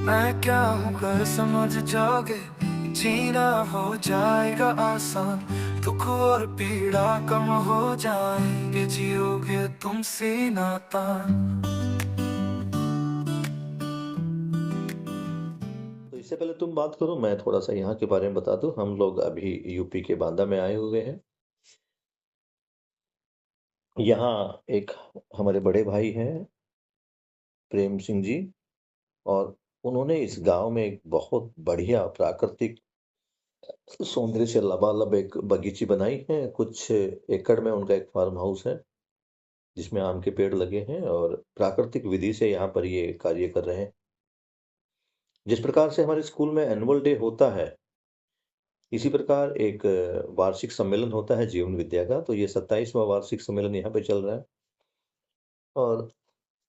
मैं क्या हूँ कर समझ जाओगे, जीना हो जाएगा आसान। दुख और पीड़ा कम हो जाएंगे, जियोगे तुम सीना तान। तो इससे पहले तुम बात करो, मैं थोड़ा सा यहाँ के बारे में बता दूं। हम लोग अभी यूपी के बांदा में आए हुए हैं। यहाँ एक हमारे बड़े भाई हैं, प्रेम सिंह जी। और उन्होंने इस गांव में एक बहुत बढ़िया प्राकृतिक सौंदर्य से लबालब एक बगीची बनाई है। कुछ एकड़ में उनका एक फार्म हाउस है, जिसमें आम के पेड़ लगे हैं और प्राकृतिक विधि से यहाँ पर ये कार्य कर रहे हैं। जिस प्रकार से हमारे स्कूल में एनुअल डे होता है, इसी प्रकार एक वार्षिक सम्मेलन होता है जीवन विद्या का। तो ये 27वां वार्षिक सम्मेलन यहाँ पे चल रहा है। और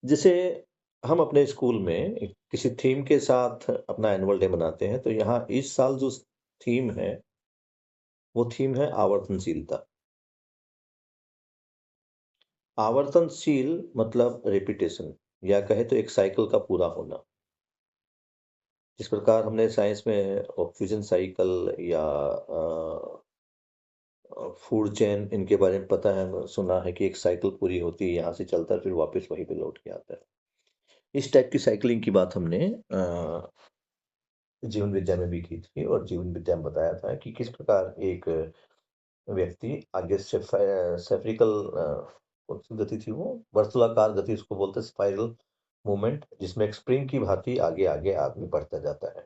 जैसे हम अपने स्कूल में किसी थीम के साथ अपना एनुअल डे मनाते हैं, तो यहाँ इस साल जो थीम है, वो थीम है आवर्तनशीलता। आवर्तनशील मतलब रिपीटेशन, या कहे तो एक साइकिल का पूरा होना। जिस प्रकार हमने साइंस में ऑक्सीजन साइकिल या फूड चेन, इनके बारे में पता है, सुना है कि एक साइकिल पूरी होती है, यहाँ से चलता है फिर वापस वहीं पे लौट के आता है। इस टाइप की साइकिलिंग की बात हमने जीवन विद्या में भी की थी। और जीवन विद्या में बताया था कि किस प्रकार एक व्यक्ति आगे से सेफ्रिकल कौन सी गति थी, वो वर्तुलाकार गति उसको बोलते हैं, स्पाइरल मूवमेंट, जिसमें एक स्प्रिंग की भांति आगे आगे आदमी बढ़ता जाता है।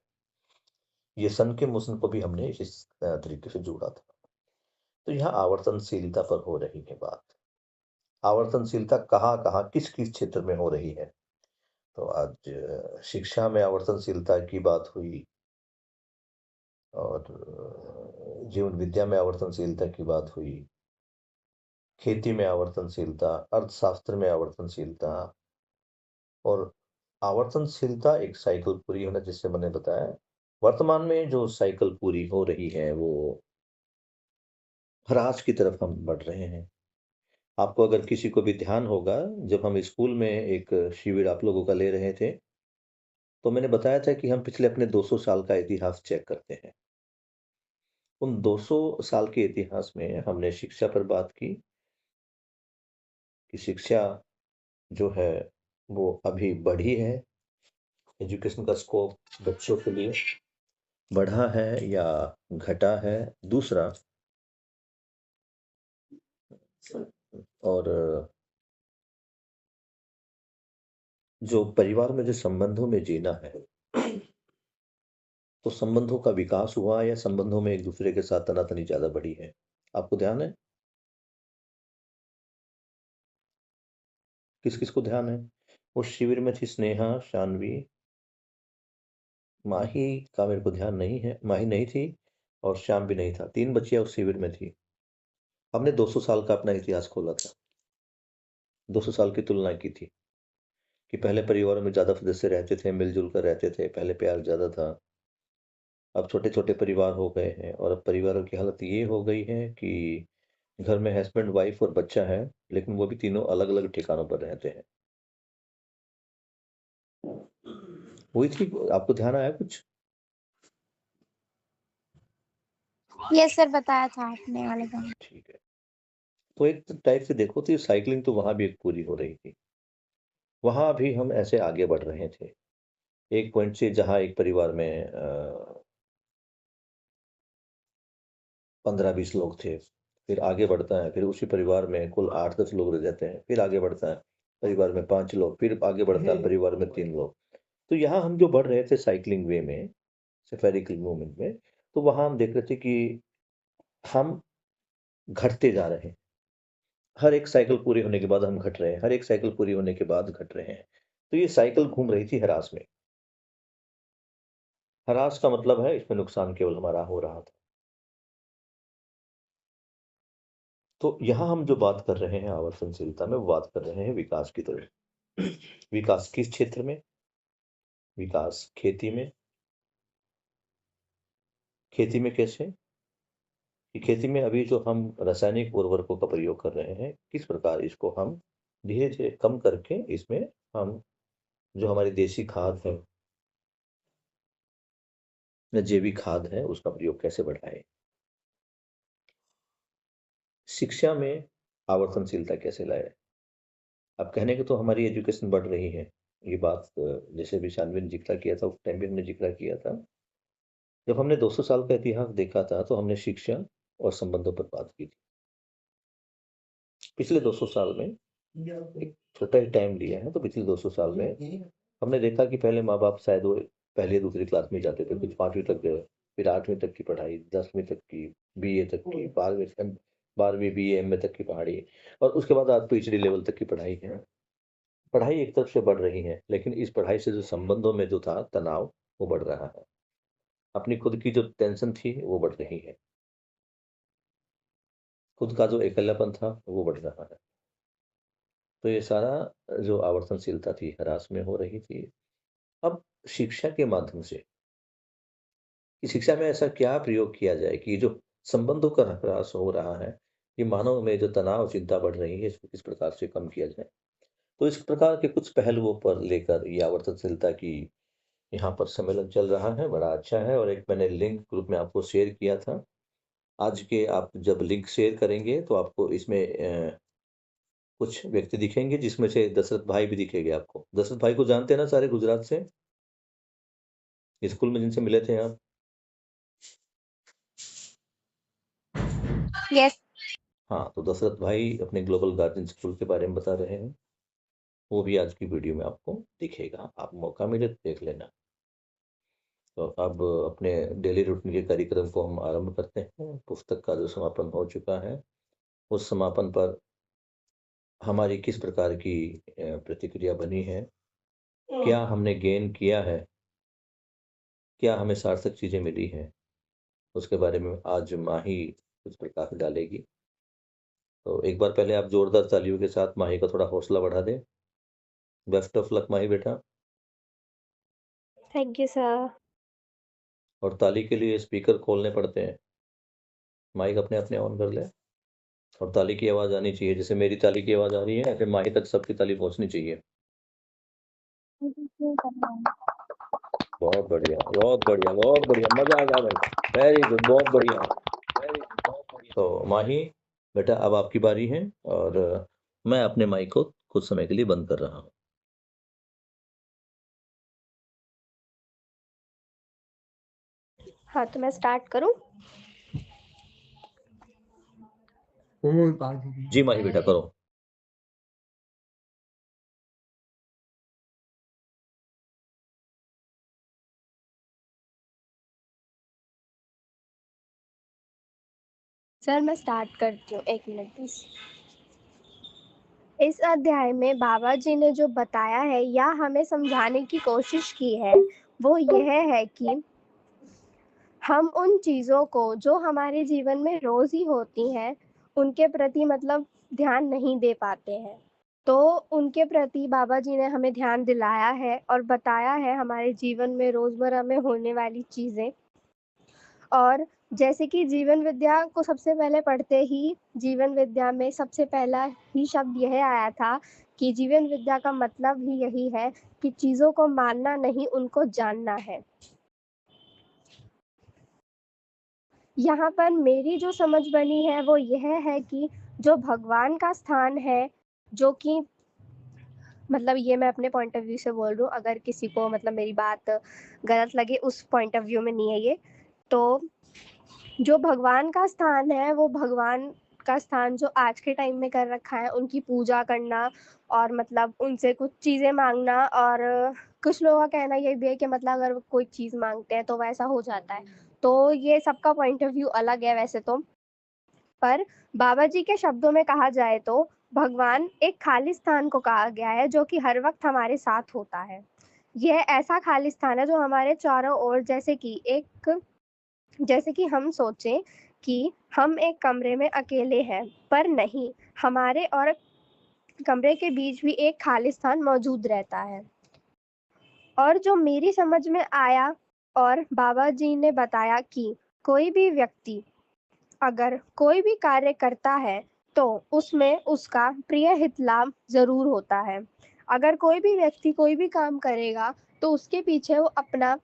ये सन के मोशन को भी हमने इस तरीके से जोड़ा था। तो यहाँ आवर्तनशीलता पर हो रही है बात। आवर्तनशीलता कहाँ कहाँ किस किस क्षेत्र में हो रही है। तो आज शिक्षा में आवर्तनशीलता की बात हुई, और जीवन विद्या में आवर्तनशीलता की बात हुई, खेती में आवर्तनशीलता, अर्थशास्त्र में आवर्तनशीलता। और आवर्तनशीलता एक साइकिल पूरी होना, जिससे मैंने बताया। वर्तमान में जो साइकिल पूरी हो रही है, वो ह्रास की तरफ हम बढ़ रहे हैं। आपको अगर किसी को भी ध्यान होगा, जब हम स्कूल में एक शिविर आप लोगों का ले रहे थे, तो मैंने बताया था कि हम पिछले अपने 200 साल का इतिहास चेक करते हैं। उन 200 साल के इतिहास में हमने शिक्षा पर बात की कि शिक्षा जो है वो अभी बढ़ी है। एजुकेशन का स्कोप बच्चों के लिए बढ़ा है या घटा है। दूसरा, और जो परिवार में जो संबंधों में जीना है, तो संबंधों का विकास हुआ या संबंधों में एक दूसरे के साथ तनातनी ज्यादा बढ़ी है। आपको ध्यान है? किस किस को ध्यान है? उस शिविर में थी स्नेहा, शानवी, माही का मेरे को ध्यान नहीं है, माही नहीं थी, और श्याम भी नहीं था। 3 बच्चियां उस शिविर में थी। हमने 200 साल का अपना इतिहास खोला था, 200 साल की तुलना की थी कि पहले परिवारों में ज्यादा सदस्य रहते थे, मिलजुल कर रहते थे, पहले प्यार ज्यादा था। अब छोटे छोटे परिवार हो गए हैं, और अब परिवारों की हालत ये हो गई है कि घर में हस्बैंड वाइफ और बच्चा है, लेकिन वो भी तीनों अलग अलग ठिकानों पर रहते हैं। हुई थी, आपको ध्यान आया कुछ? यस सर, बताया था आपने वाले दिन। ठीक है। तो एक टाइप से देखो तो ये साइकिलिंग तो वहां भी एक पूरी हो रही थी। वहां भी हम ऐसे आगे बढ़ रहे थे। एक पॉइंट से जहाँ एक परिवार में 15-20 लोग थे, फिर आगे बढ़ता है, फिर उसी परिवार में कुल 8-10 लोग रह जाते हैं, फिर आगे बढ़ता है, परिवार में 5 लोग, फिर आगे बढ़ता है, परिवार में 3 लोग। तो यहाँ हम जो बढ़ रहे थे साइक्लिंग वे में, सफेरिकल मूवमेंट में, तो वहाँ हम देख रहे थे कि हम घटते जा रहे हैं। हर एक साइकिल पूरी होने के बाद हम घट रहे हैं, हर एक साइकिल पूरी होने के बाद घट रहे हैं। तो ये साइकिल घूम रही थी हरास में। हरास का मतलब है इसमें नुकसान केवल हमारा हो रहा था। तो यहाँ हम जो बात कर रहे हैं आवर्तनशीलता में, वो बात कर रहे हैं विकास की तरफ। विकास किस क्षेत्र में? विकास खेती में। खेती में कैसे? कि खेती में अभी जो हम रासायनिक उर्वरकों का प्रयोग कर रहे हैं, किस प्रकार इसको हम धीरे धीरे कम करके इसमें हम जो हमारी देसी खाद है, या जैविक खाद है उसका प्रयोग कैसे बढ़ाएं, शिक्षा में आवर्तनशीलता कैसे लाए। अब कहने के तो हमारी एजुकेशन बढ़ रही है, ये बात जैसे भी शानवी ने जिक्र किया था उस टाइम भी हमने जिक्र किया था। जब हमने 200 साल का इतिहास देखा था तो हमने शिक्षा और संबंधों पर बात की थी। पिछले 200 साल में एक छोटा ही टाइम लिया है, तो पिछले 200 साल में हमने देखा कि पहले माँ बाप शायद वो पहली दूसरी क्लास में जाते थे, कुछ 5वीं तक गए, फिर 8वीं तक की पढ़ाई, 10वीं तक की, बीए तक की, 12वीं बीए एमए तक की पढ़ाई, और उसके बाद आज पीएचडी लेवल तक की पढ़ाई है। पढ़ाई एक तरफ से बढ़ रही है, लेकिन इस पढ़ाई से जो संबंधों में जो था तनाव वो बढ़ रहा है। अपनी खुद की जो टेंशन थी वो बढ़ रही है, खुद का जो अकेलापन था वो बढ़ रहा है। तो ये सारा जो आवर्तनशीलता थी ह्रास में हो रही थी। अब शिक्षा के माध्यम से कि शिक्षा में ऐसा क्या प्रयोग किया जाए कि जो संबंधों का ह्रास हो रहा है, ये मानव में जो तनाव चिंता बढ़ रही है इसको किस प्रकार से कम किया जाए। तो इस प्रकार के कुछ पहलुओं पर लेकर ये आवर्तनशीलता की यहाँ पर सम्मेलन चल रहा है, बड़ा अच्छा है। और एक मैंने लिंक ग्रुप में आपको शेयर किया था। आज के आप जब लिंक शेयर करेंगे तो आपको इसमें कुछ व्यक्ति दिखेंगे, जिसमें से दशरथ भाई भी दिखेंगे आपको। दशरथ भाई को जानते हैं ना, सारे गुजरात से, स्कूल में जिनसे मिले थे आप? यस। हाँ, तो दशरथ भाई अपने ग्लोबल गार्डन स्कूल के बारे में बता रहे हैं। वो भी आज की वीडियो में आपको दिखेगा, आप मौका मिले तो देख लेना। तो अब अपने डेली रूटीन के कार्यक्रम को हम आरंभ करते हैं। पुस्तक का जो समापन हो चुका है, उस समापन पर हमारी किस प्रकार की प्रतिक्रिया बनी है, क्या हमने गेन किया है, क्या हमें सार्थक चीज़ें मिली हैं, उसके बारे में आज माही कुछ प्रकाश डालेगी। तो एक बार पहले आप जोरदार तालियों के साथ माही का थोड़ा हौसला बढ़ा दें। बेस्ट ऑफ लक माही बेटा। Thank you sir. और ताली के लिए स्पीकर खोलने पड़ते हैं, माइक अपने अपने ऑन कर ले, और ताली की आवाज़ आनी चाहिए। जैसे मेरी ताली की आवाज़ आ रही है, फिर माही तक सबकी ताली पहुंचनी चाहिए। बहुत बढ़िया, बहुत बढ़िया, बहुत बढ़िया, मजा आ गया भाई, वेरी गुड, बहुत बढ़िया, वेरी गुड, बहुत बढ़िया। तो माही बेटा अब आपकी बारी है, और मैं अपने माइक को कुछ समय के लिए बंद कर रहा हूँ। हाँ, तो मैं स्टार्ट करूँ? जी माही बेटा करो। सर मैं स्टार्ट करती हूँ, 1 मिनट प्लीज। इस अध्याय में बाबा जी ने जो बताया है या हमें समझाने की कोशिश की है वो यह है कि हम उन चीज़ों को जो हमारे जीवन में रोज़ ही होती हैं उनके प्रति मतलब ध्यान नहीं दे पाते हैं। तो उनके प्रति बाबा जी ने हमें ध्यान दिलाया है और बताया है हमारे जीवन में रोज़मर्रा में होने वाली चीज़ें। और जैसे कि जीवन विद्या को सबसे पहले पढ़ते ही जीवन विद्या में सबसे पहला ही शब्द यह आया था कि जीवन विद्या का मतलब ही यही है कि चीज़ों को मानना नहीं, उनको जानना है। यहाँ पर मेरी जो समझ बनी है वो यह है कि जो भगवान का स्थान है, जो कि मतलब ये मैं अपने पॉइंट ऑफ व्यू से बोल रही हूँ, अगर किसी को मतलब मेरी बात गलत लगे उस पॉइंट ऑफ व्यू में नहीं है ये। तो जो भगवान का स्थान है वो भगवान का स्थान जो आज के टाइम में कर रखा है, उनकी पूजा करना और मतलब उनसे कुछ चीज़ें मांगना। और कुछ लोगों का कहना ये भी है कि मतलब अगर वो कोई चीज़ मांगते हैं तो वैसा हो जाता है। तो ये सबका पॉइंट ऑफ व्यू अलग है वैसे तो। पर बाबा जी के शब्दों में कहा जाए तो भगवान एक खाली स्थान को कहा गया है जो कि हर वक्त हमारे साथ होता है। यह ऐसा खाली स्थान है जो हमारे चारों ओर जैसे कि हम सोचें कि हम एक कमरे में अकेले हैं, पर नहीं, हमारे और कमरे के बीच भी एक खाली स्थान मौजूद रहता है। और जो मेरी समझ में आया और बाबा जी ने बताया कि कोई भी व्यक्ति अगर कोई भी कार्य करता है तो उसमें उसका प्रिय हित लाभ ज़रूर होता है। अगर कोई भी व्यक्ति कोई भी काम करेगा तो उसके पीछे वो अपना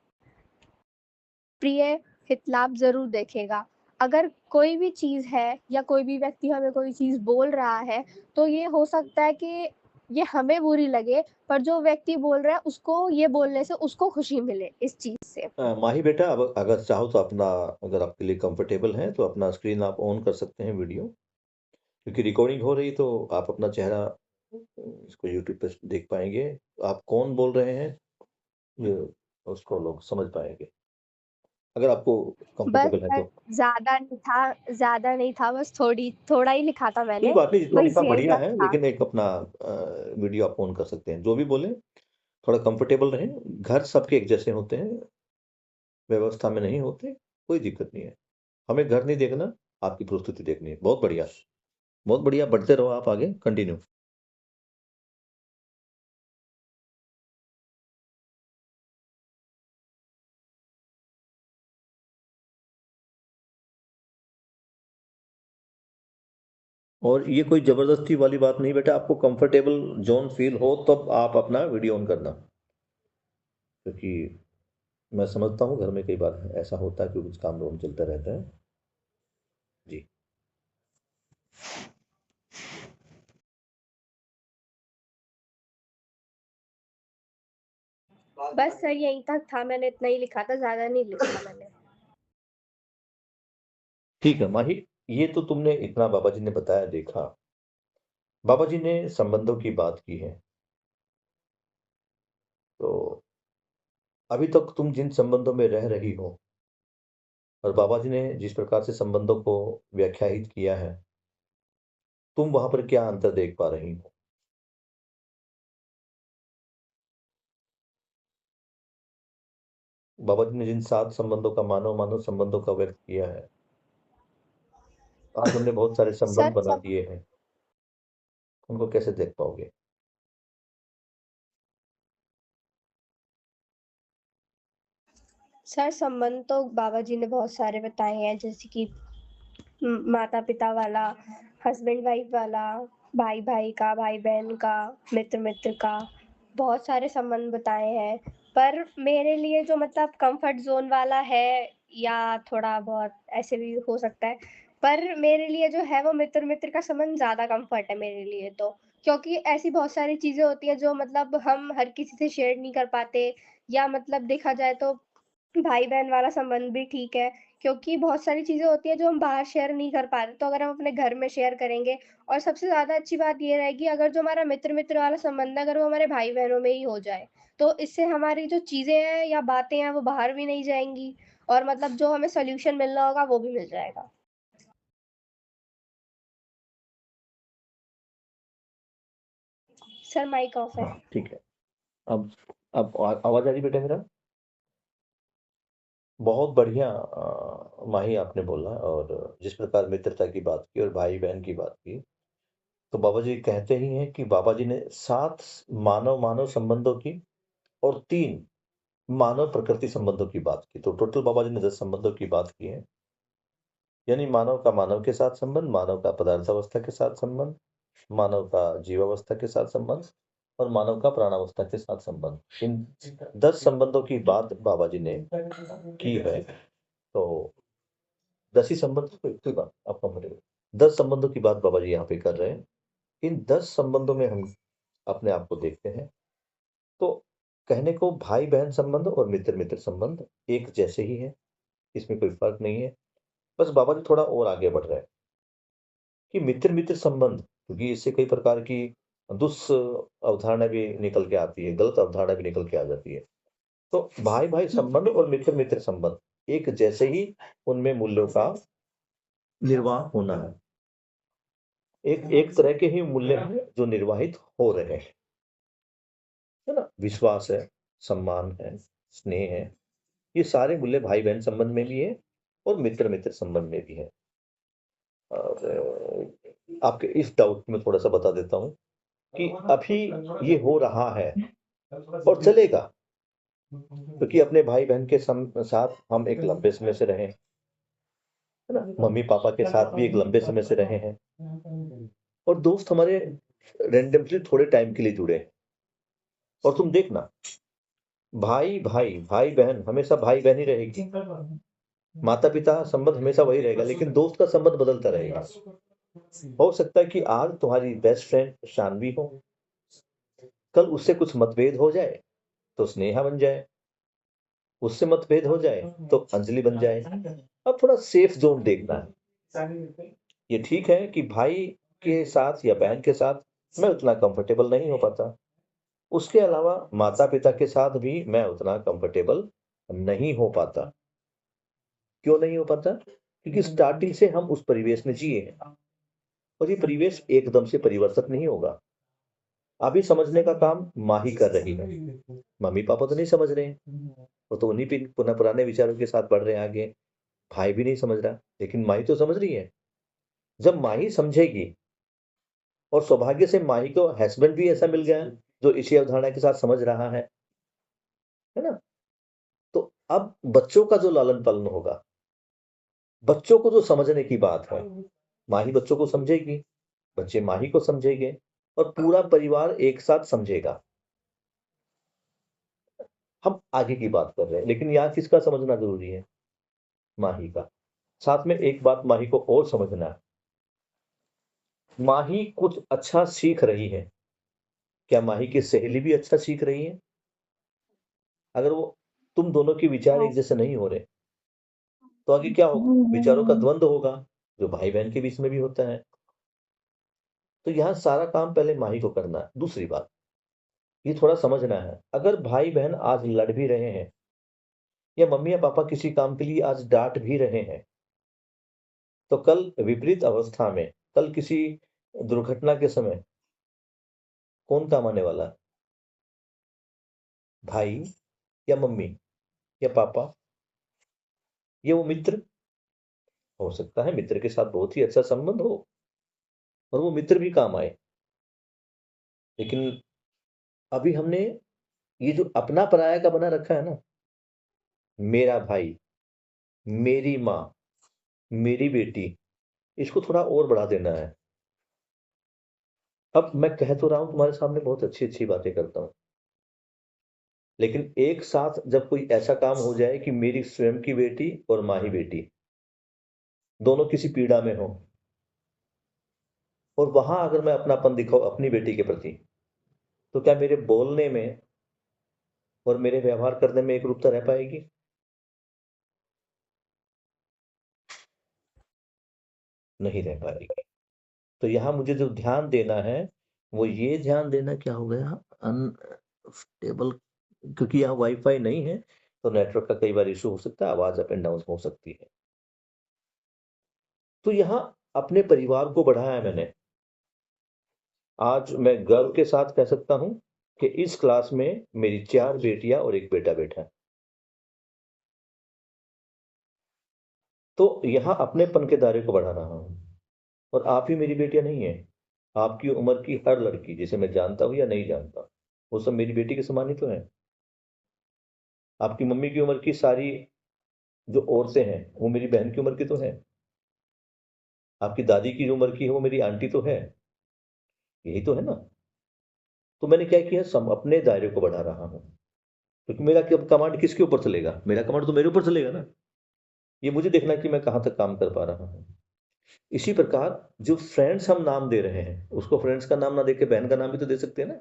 प्रिय हित लाभ ज़रूर देखेगा। अगर कोई भी चीज़ है या कोई भी व्यक्ति हमें कोई चीज़ बोल रहा है, तो ये हो सकता है कि ये हमें बुरी लगे, पर जो व्यक्ति बोल रहा है उसको ये बोलने से उसको खुशी मिले इस चीज़ से। माही बेटा, अब अगर चाहो तो अपना, अगर आपके लिए कंफर्टेबल है तो अपना स्क्रीन आप ऑन कर सकते हैं वीडियो, क्योंकि रिकॉर्डिंग हो रही तो आप अपना चेहरा इसको यूट्यूब पे देख पाएंगे। आप कौन बोल रहे हैं ये उसको लोग समझ पाएंगे, अगर आपको बस कंफर्टेबल है सर तो। ज़्यादा नहीं था, बस थोड़ा ही लिखा था कोई मैंने, बात नहीं, जितना बस लिखा यही बढ़िया तक है, था। लेकिन एक अपना वीडियो आप ऑन कर सकते हैं। जो भी बोले थोड़ा कंफर्टेबल रहें। घर सबके एक जैसे होते हैं, व्यवस्था में नहीं होते, कोई दिक्कत नहीं है। हमें घर नहीं देखना, आपकी प्रस्तुति देखनी है। बहुत बढ़िया, बहुत बढ़िया, बढ़ते रहो आप आगे, कंटिन्यू। और ये कोई जबरदस्ती वाली बात नहीं बेटा, आपको कंफर्टेबल जोन फील हो तब आप अपना वीडियो ऑन करना, क्योंकि मैं समझता हूँ घर में कई बार ऐसा होता है कि कुछ काम वाम चलता रहता है। जी। बस सर यहीं तक था, मैंने इतना ही लिखा था, ज़्यादा नहीं लिखा मैंने। ठीक है माही, ये तो तुमने इतना बाबा जी ने बताया, देखा। बाबा जी ने संबंधों की बात की है, तो अभी तक तुम जिन संबंधों में रह रही हो और बाबा जी ने जिस प्रकार से संबंधों को व्याख्यायित किया है, तुम वहां पर क्या अंतर देख पा रही हो? बाबा जी ने जिन 7 संबंधों का, मानव मानव संबंधों का व्यक्त किया है, आज हमने बहुत सारे संबंध सर बना सब दिए हैं, उनको कैसे देख पाओगे? सर संबंध तो बाबा जी ने बहुत सारे बताए हैं, जैसे कि माता-पिता वाला, हस्बैंड वाइफ वाला, भाई-भाई का, भाई-बहन का, मित्र-मित्र का, बहुत सारे संबंध बताए हैं। पर मेरे लिए जो मतलब कम्फ़र्ट ज़ोन वाला है या थोड़ा बहुत ऐसे भी हो सकता है, पर मेरे लिए जो है वो मित्र-मित्र का संबंध ज़्यादा कम्फ़र्ट है मेरे लिए तो। क्योंकि ऐसी बहुत सारी चीज़ें होती हैं जो मतलब हम हर किसी से शेयर नहीं कर पाते, या मतलब देखा जाए तो भाई-बहन वाला संबंध भी ठीक है, क्योंकि बहुत सारी चीज़ें होती हैं जो हम बाहर शेयर नहीं कर पाते, तो अगर हम अपने घर में शेयर करेंगे, और सबसे ज़्यादा अच्छी बात ये रहेगी अगर जो हमारा मित्र-मित्र वाला संबंध है, अगर वो हमारे भाई-बहनों में ही हो जाए, तो इससे हमारी जो चीज़ें हैं या बातें हैं वो बाहर भी नहीं जाएँगी, और मतलब जो हमें सॉल्यूशन मिलना होगा वो भी मिल जाएगा। सर माइक ऑफ है। हाँ, ठीक है। अब आवाज आ रही बेटा मेरा? बहुत बढ़िया माही आपने बोला, और जिस प्रकार मित्रता की बात की और भाई बहन की बात की, तो बाबा जी कहते ही हैं कि बाबा जी ने 7 मानव मानव संबंधों की और 3 मानव प्रकृति संबंधों की बात की, तो टोटल बाबा जी ने 10 संबंधों की बात की है। यानी मानव का मानव के साथ संबंध, मानव का पदार्थावस्था के साथ संबंध, मानव का जीवावस्था के साथ संबंध और मानव का प्राणावस्था के साथ संबंध। इन 10 संबंधों की बात बाबा जी ने की है। तो 10 ही संबंध, कोई बात आप कंफर्टेबल, 10 संबंधों की बात बाबा जी यहाँ पे कर रहे हैं। इन 10 संबंधों में हम अपने आप को देखते हैं, तो कहने को भाई बहन संबंध और मित्र मित्र संबंध एक जैसे ही है, इसमें कोई फर्क नहीं है। बस बाबा जी थोड़ा और आगे बढ़ रहे हैं कि मित्र मित्र संबंध, क्योंकि इससे कई प्रकार की अवधारणा भी निकल के आती है, गलत अवधारणा भी निकल के आ जाती है। तो भाई भाई संबंध और मित्र मित्र संबंध एक जैसे ही, उनमें मूल्यों का निर्वाह होना है। एक एक तरह के ही मूल्य हैं जो निर्वाहित हो रहे हैं, है ना? विश्वास है, सम्मान है, स्नेह है, ये सारे मूल्य भाई बहन संबंध में भी है और मित्र मित्र संबंध में भी है। और आपके इस डाउट में थोड़ा सा बता देता हूँ कि अभी ये हो रहा है और चलेगा, क्योंकि अपने भाई बहन के साथ हम एक लंबे समय से रहे, है ना? मम्मी पापा के साथ भी एक लंबे समय से रहे हैं, और दोस्त हमारे रेंडमली थोड़े टाइम के लिए जुड़े हैं। और तुम देखना, भाई भाई भाई बहन हमेशा भाई बहन ही रहेगी, माता पिता संबंध हमेशा वही रहेगा, लेकिन दोस्त का संबंध बदलता रहेगा। हो सकता है कि आज तुम्हारी बेस्ट फ्रेंड शानवी हो, कल उससे कुछ मतभेद हो जाए तो स्नेहा बन जाए, उससे मतभेद हो जाए तो अंजलि बन जाए। अब थोड़ा सेफ जोन देखना है। ये ठीक है कि भाई के साथ या बहन के साथ मैं उतना कंफर्टेबल नहीं हो पाता, उसके अलावा माता पिता के साथ भी मैं उतना कंफर्टेबल नहीं हो पाता। क्यों नहीं हो पाता? क्योंकि स्टार्टिंग से हम उस परिवेश में जिए हैं, और ये परिवेश एकदम से परिवर्तित नहीं होगा। अभी समझने का काम माँ ही कर रही है, मम्मी पापा तो नहीं समझ रहे हैं, वो तो उन्हीं पुनः पुराने विचारों के साथ बढ़ रहे हैं आगे। भाई भी नहीं समझ रहा, लेकिन माँ ही तो समझ रही है। जब माँ ही समझेगी, और सौभाग्य से माँ ही को हस्बैंड भी ऐसा मिल गया है जो इसी अवधारणा के साथ समझ रहा है ना? तो अब बच्चों का जो लालन पालन होगा, बच्चों को जो समझने की बात है, माँ ही बच्चों को समझेगी, बच्चे माँ ही को समझेंगे, और पूरा परिवार एक साथ समझेगा। हम आगे की बात कर रहे हैं, लेकिन यहाँ किसका समझना जरूरी है? माही का। साथ में एक बात माही को और समझना है, माही कुछ अच्छा सीख रही है, क्या माही की सहेली भी अच्छा सीख रही है? अगर वो तुम दोनों के विचार एक जैसे नहीं हो रहे, तो आगे क्या होगा? विचारों का द्वंद्व होगा, जो भाई बहन के बीच में भी होता है। तो यहाँ सारा काम पहले माही को करना है। दूसरी बात, ये थोड़ा समझना है, अगर भाई बहन आज लड़ भी रहे हैं, या मम्मी या पापा किसी काम के लिए आज डांट भी रहे हैं, तो कल विपरीत अवस्था में, कल किसी दुर्घटना के समय कौन काम आने वाला है? भाई या मम्मी या पापा या वो मित्र? हो सकता है मित्र के साथ बहुत ही अच्छा संबंध हो और वो मित्र भी काम आए, लेकिन अभी हमने ये जो अपना पराया का बना रखा है ना, मेरा भाई, मेरी माँ, मेरी बेटी, इसको थोड़ा और बढ़ा देना है। अब मैं कह तो रहा हूं तुम्हारे सामने, बहुत अच्छी अच्छी बातें करता हूं, लेकिन एक साथ जब कोई ऐसा काम हो जाए कि मेरी स्वयं की बेटी और माँ ही बेटी दोनों किसी पीड़ा में हो, और वहां अगर मैं अपनापन दिखाऊं अपनी बेटी के प्रति, तो क्या मेरे बोलने में और मेरे व्यवहार करने में एक रूपता रह पाएगी? नहीं रह पाएगी। तो यहाँ मुझे जो ध्यान देना है, वो ये ध्यान देना, क्या हो गया, अनस्टेबल, क्योंकि यहाँ वाईफाई नहीं है, तो नेटवर्क का कई बार इशू हो सकता है, आवाज अप एंड डाउन हो सकती है। तो यहाँ अपने परिवार को बढ़ाया मैंने। आज मैं गर्व के साथ कह सकता हूं कि इस क्लास में मेरी 4 बेटियां और 1 बेटा बैठा है। तो यहाँ अपनेपन के दायरे को बढ़ा रहा हूं, और आप ही मेरी बेटियां नहीं है, आपकी उम्र की हर लड़की, जिसे मैं जानता हूं या नहीं जानता, वो सब मेरी बेटी के समान ही तो है। आपकी मम्मी की उम्र की सारी जो औरतें हैं, वो मेरी बहन की उम्र की तो है। आपकी दादी की जो उम्र की है, वो मेरी आंटी तो है। यही तो है ना? तो मैंने क्या किया, सम अपने दायरे को बढ़ा रहा हूं, क्योंकि मेरा कमांड किसके ऊपर चलेगा? मेरा कमांड तो मेरे ऊपर चलेगा ना। ये मुझे देखना है कि मैं कहां तक काम कर पा रहा हूं। इसी प्रकार जो फ्रेंड्स हम नाम दे रहे हैं, उसको फ्रेंड्स का नाम ना देके बहन का नाम भी तो दे सकते हैं ना,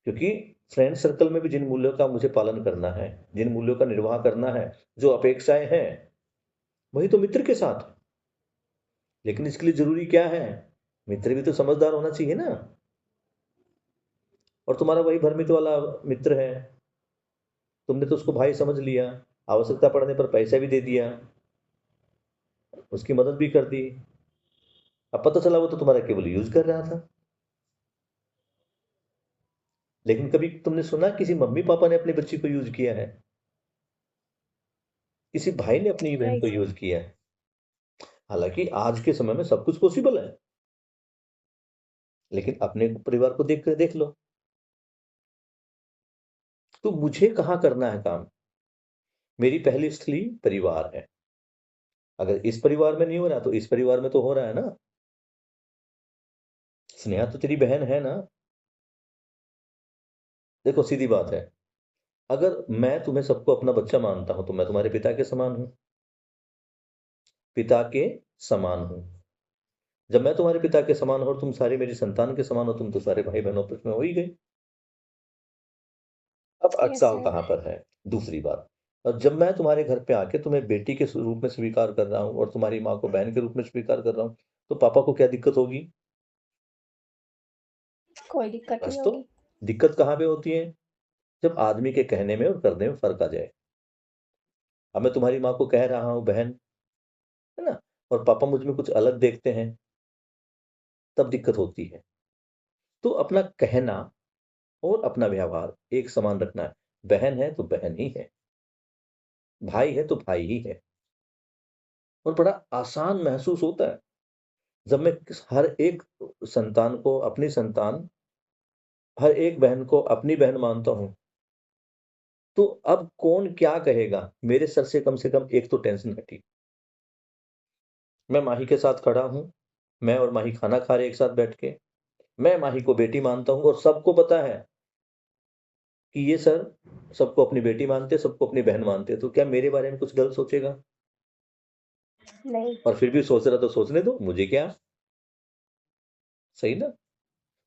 क्योंकि फ्रेंड सर्कल में भी जिन मूल्यों का मुझे पालन करना है, जिन मूल्यों का निर्वाह करना है, जो अपेक्षाएं हैं, वही तो मित्र के साथ। लेकिन इसके लिए जरूरी क्या है? मित्र भी तो समझदार होना चाहिए ना। और तुम्हारा वही भ्रमित वाला मित्र है, तुमने तो उसको भाई समझ लिया, आवश्यकता पड़ने पर पैसा भी दे दिया, उसकी मदद भी कर दी, अब पता चला वो तो तुम्हारा केवल यूज कर रहा था। लेकिन कभी तुमने सुना किसी मम्मी पापा ने अपनी बच्ची को यूज किया है? किसी भाई ने अपनी बहन को राइट। यूज किया है? हालांकि आज के समय में सब कुछ पॉसिबल है, लेकिन अपने परिवार को देख लो। तो मुझे कहाँ करना है काम? मेरी पहली स्थली परिवार है। अगर इस परिवार में नहीं हो रहा, तो इस परिवार में तो हो रहा है ना। स्नेहा तो तेरी बहन है ना। देखो सीधी बात है, अगर मैं तुम्हें सबको अपना बच्चा मानता हूं तो मैं तुम्हारे पिता के समान हूं, पिता के समान हूं। जब मैं तुम्हारे पिता के समान हूं और तुम सारे मेरी संतान के समान हो, तुम तो सारे भाई बहनों में हो ही गए। अब यस अटसाव सर। कहाँ पर है? दूसरी बात, और जब मैं तुम्हारे घर पे आके तुम्हें बेटी के रूप में स्वीकार कर रहा हूँ और तुम्हारी माँ को बहन के रूप में स्वीकार कर रहा हूँ, तो पापा को क्या दिक्कत होगी? कोई दिक्कत बस नहीं तो होगी। दिक्कत कहाँ पे होती है? जब आदमी के कहने में और करने में फर्क आ जाए। अब मैं तुम्हारी माँ को कह रहा हूँ बहन, है ना, और पापा मुझ में कुछ अलग देखते हैं, तब दिक्कत होती है। तो अपना कहना और अपना व्यवहार एक समान रखना है। बहन है तो बहन ही है, भाई है तो भाई ही है। और बड़ा आसान महसूस होता है जब मैं हर एक संतान को अपनी संतान, हर एक बहन को अपनी बहन मानता हूं। तो अब कौन क्या कहेगा, मेरे सर से कम एक तो टेंशन हटी। मैं माही के साथ खड़ा हूं, मैं और माही खाना खा रहे एक साथ बैठ के। मैं माही को बेटी मानता हूं और सबको पता है कि ये सर सबको अपनी बेटी मानते, सबको अपनी बहन मानते, तो क्या मेरे बारे में कुछ गलत सोचेगा? नहीं। और फिर भी सोच रहा तो सोचने दो, मुझे क्या। सही ना?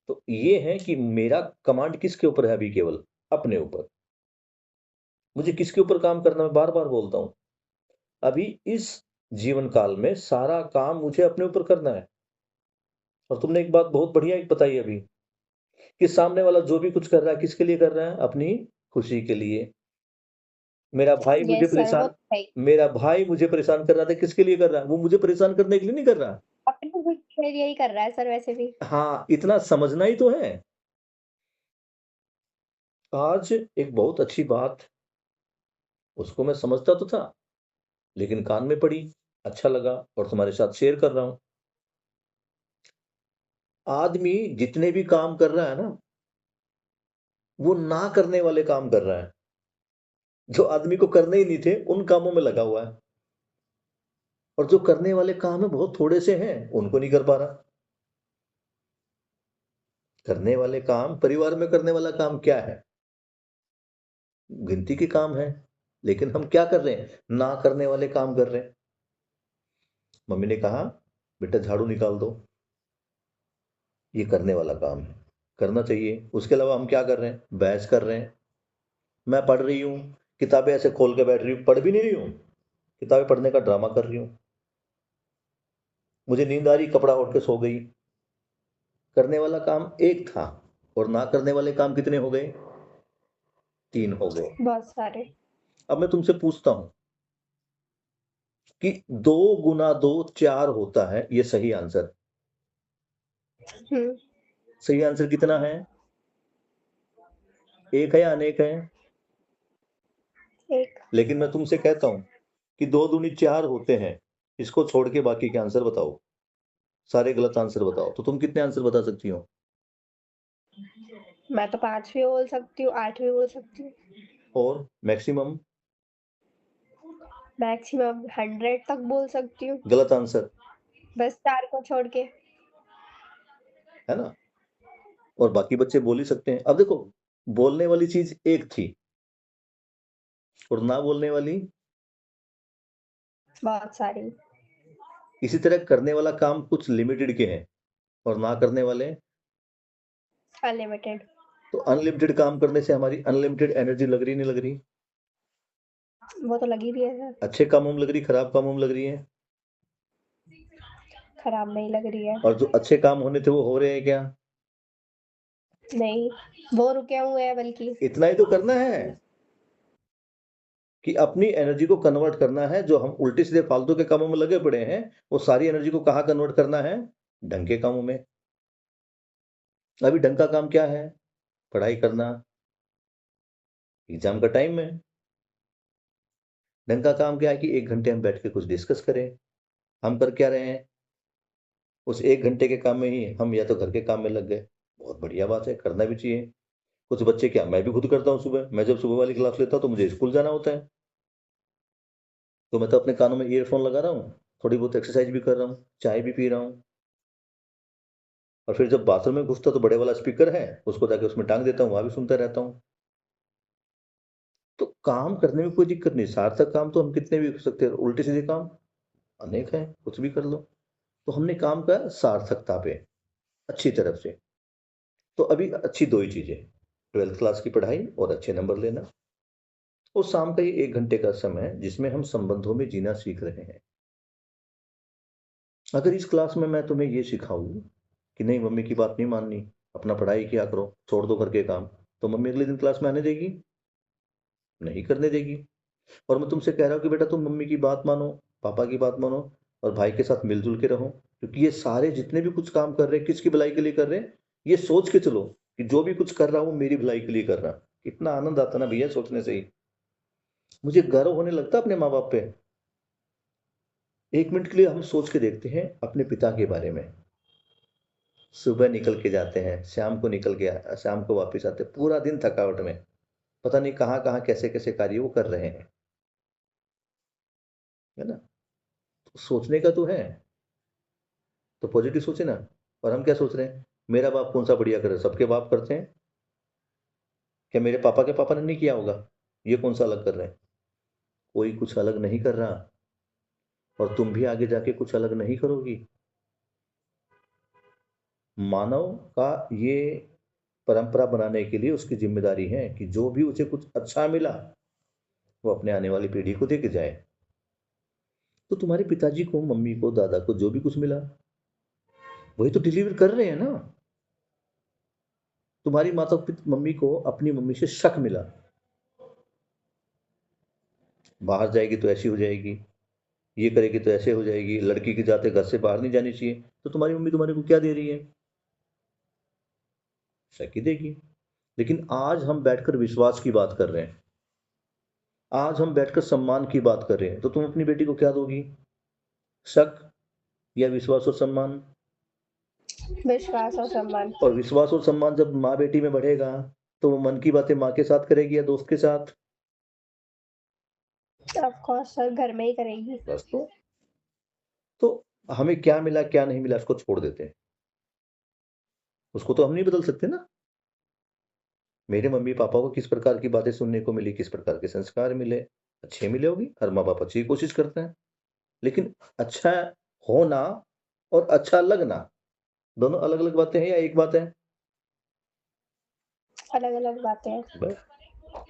तो ये है कि मेरा कमांड किसके ऊपर है अभी? केवल अपने ऊपर। मुझे किसके ऊपर काम करना, मैं बार बार बोलता हूं। अभी इस जीवन काल में सारा काम मुझे अपने ऊपर करना है। और तुमने एक बात बहुत बढ़िया एक बताई अभी, कि सामने वाला जो भी कुछ कर रहा है किसके लिए कर रहा है? अपनी खुशी के लिए। मेरा भाई मुझे यस सर, वो परेशान तो है ही। मेरा भाई मुझे परेशान कर रहा था, किसके लिए कर रहा है? वो मुझे परेशान करने के लिए नहीं कर रहा। अपनी खुशी के लिए ही कर रहा है सर वैसे भी। हाँ, इतना समझना ही तो है। आज एक बहुत अच्छी बात, उसको मैं समझता तो था, लेकिन कान में पड़ी, अच्छा लगा और तुम्हारे साथ शेयर कर रहा हूं। आदमी जितने भी काम कर रहा है ना, वो ना करने वाले काम कर रहा है। जो आदमी को करने ही नहीं थे उन कामों में लगा हुआ है, और जो करने वाले काम है बहुत थोड़े से हैं, उनको नहीं कर पा रहा। करने वाले काम, परिवार में करने वाला काम क्या है? गिनती के काम है। लेकिन हम क्या कर रहे हैं? ना करने वाले काम कर रहे हैं। मम्मी ने कहा बेटा झाड़ू निकाल दो, ये करने वाला काम है, करना चाहिए। उसके अलावा हम क्या कर रहे हैं? बहस कर रहे हैं। मैं पढ़ रही हूँ, किताबें ऐसे खोल के बैठ रही हूँ, पढ़ भी नहीं रही हूँ, किताबें पढ़ने का ड्रामा कर रही हूँ। मुझे नींद आ रही, कपड़ा ओढ़ के सो गई। करने वाला काम एक था, और ना करने वाले काम कितने हो गए? 3 हो गए। बहुत सारे। अब मैं तुमसे पूछता हूं कि 2 गुना 2 4 होता है, ये सही आंसर? हम्म। सही आंसर कितना है? एक है या अनेक है? एक। लेकिन मैं तुमसे कहता हूं कि 2 दूनी 4 होते हैं। इसको छोड़ के बाकी के आंसर बताओ, सारे गलत आंसर बताओ, तो तुम कितने आंसर बता सकती हो? मैं तो 5 भी बोल सकती हूँ, 8 भी बोल सकती हूँ। और मैक्सिमम? मैक्सिमम 100 तक बोल सकती हूँ। गलत आंसर, बस 4 को छोड़ के। है ना? और बाकी बच्चे बोल ही सकते हैं। अब देखो, बोलने वाली चीज एक थी और ना बोलने वाली। बहुत सारी। इसी तरह करने वाला काम कुछ लिमिटेड के हैं और ना करने वाले। अनलिमिटेड। तो अनलिमिटेड काम करने से हमारी अनलिमिटेड एनर्जी लग रही नहीं लग रही? वो तो लगी रही है सर। अच्छे कामों में लग रही, खराब कामों में लग रही है? खराब नहीं लग रही है। और जो अच्छे काम होने थे वो हो रहे हैं क्या? नहीं, वो रुके हुए हैं बल्कि। इतना ही तो करना है कि अपनी एनर्जी को कन्वर्ट करना है। जो हम उल्टे सीधे फालतू के कामों में लगे पड़े हैं, वो सारी एनर्जी को कहाँ कन्वर्ट करना है? ढंग के कामों में। अभी ढंग का काम क्या है? पढ़ाई करना, एग्जाम का टाइम है। ढंग का काम क्या है कि 1 घंटे हम बैठ के कुछ डिस्कस करें। हम कर क्या रहे हैं? उस 1 घंटे के काम में ही हम या तो घर के काम में लग गए। बहुत बढ़िया बात है, करना भी चाहिए। कुछ बच्चे, क्या मैं भी खुद करता हूँ, सुबह मैं जब सुबह वाली क्लास लेता हूँ तो मुझे स्कूल जाना होता है, तो मैं तो अपने कानों में ईयरफोन लगा रहा हूँ, थोड़ी बहुत एक्सरसाइज भी कर रहा हूँ, चाय भी पी रहा हूँ। और फिर जब बाथरूम में घुसता तो बड़े वाला स्पीकर है, उसको जाके उसमें टांग देता हूँ, वहां भी सुनता रहता हूँ। तो काम करने में कोई दिक्कत नहीं, सार्थक काम तो हम कितने भी कर सकते हैं, उल्टे सीधे काम अनेक हैं, कुछ भी कर लो। तो हमने काम का सार्थकता पे अच्छी तरफ से। तो अभी अच्छी 2 ही चीज़ें, 12th क्लास की पढ़ाई और अच्छे नंबर लेना, और शाम का ये 1 घंटे का समय जिसमें हम संबंधों में जीना सीख रहे हैं। अगर इस क्लास में मैं तुम्हें ये सिखाऊँ कि नहीं मम्मी की बात नहीं माननी, अपना पढ़ाई किया करो, छोड़ दो घर के काम, तो मम्मी अगले दिन क्लास में आने देगी? नहीं करने देगी। और मैं तुमसे कह रहा हूँ कि बेटा तुम मम्मी की बात मानो, पापा की बात मानो और भाई के साथ मिल-जुल के रहो, क्योंकि ये सारे जितने भी कुछ काम कर रहे हैं, किसकी भलाई के लिए कर रहे हैं? ये सोच के चलो कि जो भी कुछ कर रहा हूँ, वो मेरी भलाई के लिए कर रहा है। कितना आनंद आता है ना भैया सोचने से ही। मुझे गर्व होने लगता है अपने माँ-बाप पे। 1 मिनट के लिए हम सोच के देखते हैं अपने पिता के बारे में। सुबह निकल के जाते हैं, शाम को वापस आते हैं, पूरा दिन थकावट में। पता नहीं कहाँ-कहाँ, कैसे-कैसे कार्य वो कर रहे हैं। है ना? तो सोचने का तो है, तो पॉजिटिव सोचे ना। और हम क्या सोच रहे हैं? मेरा बाप कौन-सा बढ़िया कर रहा है, सबके बाप करते हैं। क्या मेरे पापा के पापा ने नहीं किया होगा? ये कौन-सा अलग कर रहे हैं? कोई कुछ अलग नहीं कर रहा, और तुम भी आगे जाके कुछ अलग नहीं करोगी। मानव का ये परंपरा बनाने के लिए उसकी ज़िम्मेदारी है कि जो भी उसे कुछ अच्छा मिला, वो अपने आने वाली पीढ़ी को दे के जाए। तो तुम्हारे पिताजी को, मम्मी को, दादा को जो भी कुछ मिला, वही तो डिलीवर कर रहे हैं ना। तुम्हारी मम्मी को अपनी मम्मी से शक मिला, बाहर जाएगी तो ऐसी हो जाएगी, ये करेगी तो ऐसे हो जाएगी, लड़की की जाते घर से बाहर नहीं जानी चाहिए, तो तुम्हारी मम्मी तुम्हारे को क्या दे रही है? शक ही देगी। लेकिन आज हम बैठकर विश्वास की बात कर रहे हैं, आज हम बैठकर सम्मान की बात कर रहे हैं, तो तुम अपनी बेटी को क्या दोगी? शक या विश्वास और सम्मान? विश्वास और सम्मान। और विश्वास और सम्मान जब माँ बेटी में बढ़ेगा, तो वो मन की बातें माँ के साथ करेगी या दोस्त के साथ? ऑफ कोर्स सर, घर में ही करेगी। बस तो हमें क्या मिला क्या नहीं मिला उसको छोड़ देते हैं, उसको तो हम नहीं बदल सकते ना। मेरे मम्मी पापा को किस प्रकार की बातें सुनने को मिली, किस प्रकार के संस्कार मिले, अच्छे मिले होगी, हर माँ बाप अच्छी कोशिश करते हैं। लेकिन अच्छा होना और अच्छा लगना दोनों अलग अलग बातें हैं या एक बात है? अलग अलग बातें हैं। बस।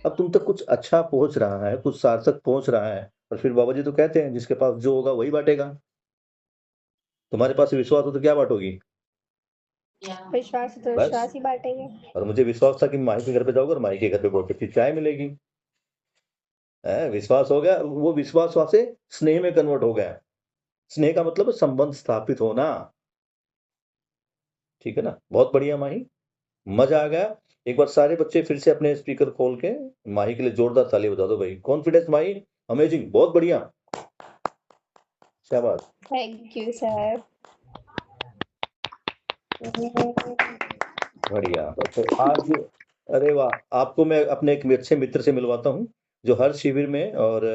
अब तुम तक कुछ अच्छा पहुंच रहा है, कुछ सार्थक पहुंच रहा है, और फिर बाबा जी तो कहते हैं जिसके पास जो होगा वही बांटेगा। तुम्हारे पास विश्वास हो तो क्या बांटोगी? विश्वास तो बस। विश्वास ही बांटेंगे। और मुझे विश्वास था कि माही के घर पे जाओगे और माही के घर पे बहुत अच्छी चाय मिलेगी। है विश्वास हो गया, वो विश्वास वहां से स्नेह में कन्वर्ट हो गया। स्नेह का मतलब है संबंध स्थापित होना। ठीक है ना? बहुत बढ़िया माही, मजा आ गया। एक बार सारे बच्चे फिर से अपने स्पीकर खोल के माही के लिए जोरदार ताली बजा दो भाई। कॉन्फिडेंस माही, अमेजिंग, बहुत बढ़िया, शाबाश। Thank you sir. बढ़िया। तो आज, अरे वाह, आपको मैं अपने एक अच्छे मित्र से मिलवाता हूँ जो हर शिविर में और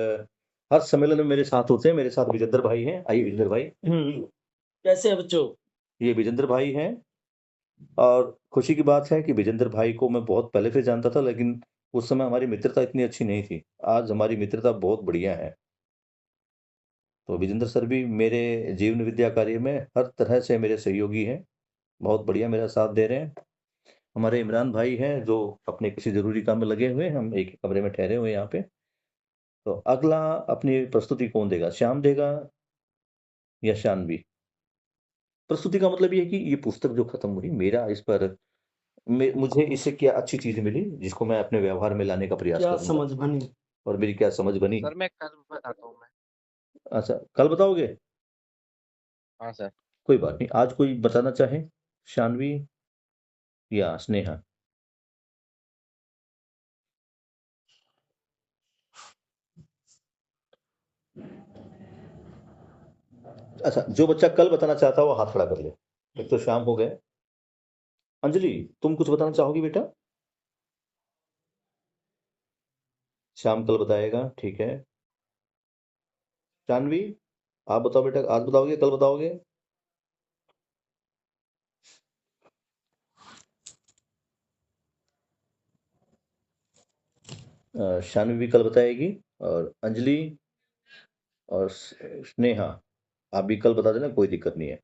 हर सम्मेलन में मेरे साथ होते हैं। मेरे साथ विजेंद्र भाई हैं। आइए विजेंद्र भाई। कैसे है बच्चों? ये विजेंद्र भाई हैं, और खुशी की बात है कि विजेंद्र भाई को मैं बहुत पहले से जानता था, लेकिन उस समय हमारी मित्रता इतनी अच्छी नहीं थी। आज हमारी मित्रता बहुत बढ़िया है। तो विजेंद्र सर भी मेरे जीवन विद्या कार्य में हर तरह से मेरे सहयोगी हैं, बहुत बढ़िया मेरा साथ दे रहे हैं। हमारे इमरान भाई हैं जो अपने किसी ज़रूरी काम में लगे हुए हैं, हम एक ही कमरे में ठहरे हुए हैं यहाँ पे। तो अगला अपनी प्रस्तुति कौन देगा, श्याम देगा या शानवी? प्रस्तुति का मतलब ये है कि ये पुस्तक जो खत्म हुई, मेरा इस पर मुझे इससे क्या अच्छी चीज़ मिली जिसको मैं अपने व्यवहार में लाने का प्रयास क्या करूँगा, समझ बनी? और मेरी क्या समझ बनी। सर मैं कल बताता हूँ मैं। अच्छा, कल बताओगे? हाँ सर। कोई बात नहीं, आज कोई बताना चाहे, शानवी या स्नेहा? अच्छा, जो बच्चा कल बताना चाहता है वो हाथ खड़ा कर ले। एक तो शाम हो गए। अंजलि, तुम कुछ बताना चाहोगी बेटा? शाम कल बताएगा, ठीक है। शानवी, आप बताओ बेटा, आज बताओगे कल बताओगे? शान्वी भी कल बताएगी, और अंजलि और स्नेहा आप भी कल बता देना, कोई दिक्कत नहीं है।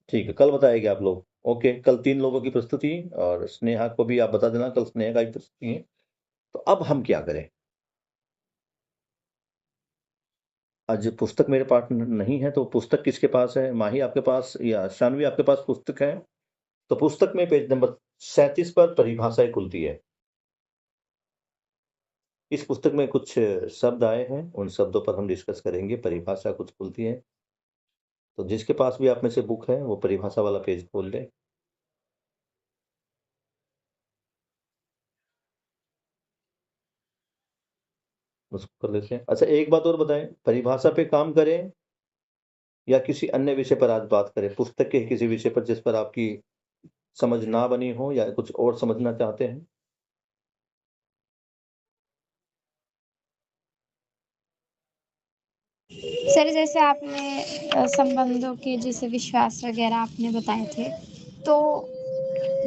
ठीक है, कल बताएंगे आप लोग। ओके, कल 3 लोगों की प्रस्तुति, और स्नेहा को भी आप बता देना, कल स्नेहा का भी प्रस्तुति है। तो अब हम क्या करें? आज पुस्तक मेरे पास नहीं है, तो पुस्तक किसके पास है? माही आपके पास या शान्वी आपके पास पुस्तक है? तो पुस्तक में पेज नंबर 37 पर परिभाषाएं खुलती है। इस पुस्तक में कुछ शब्द आए हैं, उन शब्दों पर हम डिस्कस करेंगे, परिभाषा कुछ खुलती है। तो जिसके पास भी आप में से बुक है वो परिभाषा वाला पेज खोल ले। उसको कर लेते हैं। अच्छा, एक बात और बताएं, परिभाषा पे काम करें या किसी अन्य विषय पर आज बात करें? पुस्तक के किसी विषय पर जिस पर आपकी समझ ना बनी हो या कुछ और समझना चाहते हैं? सर जैसे आपने संबंधों के जैसे विश्वास वगैरह आपने बताए थे, तो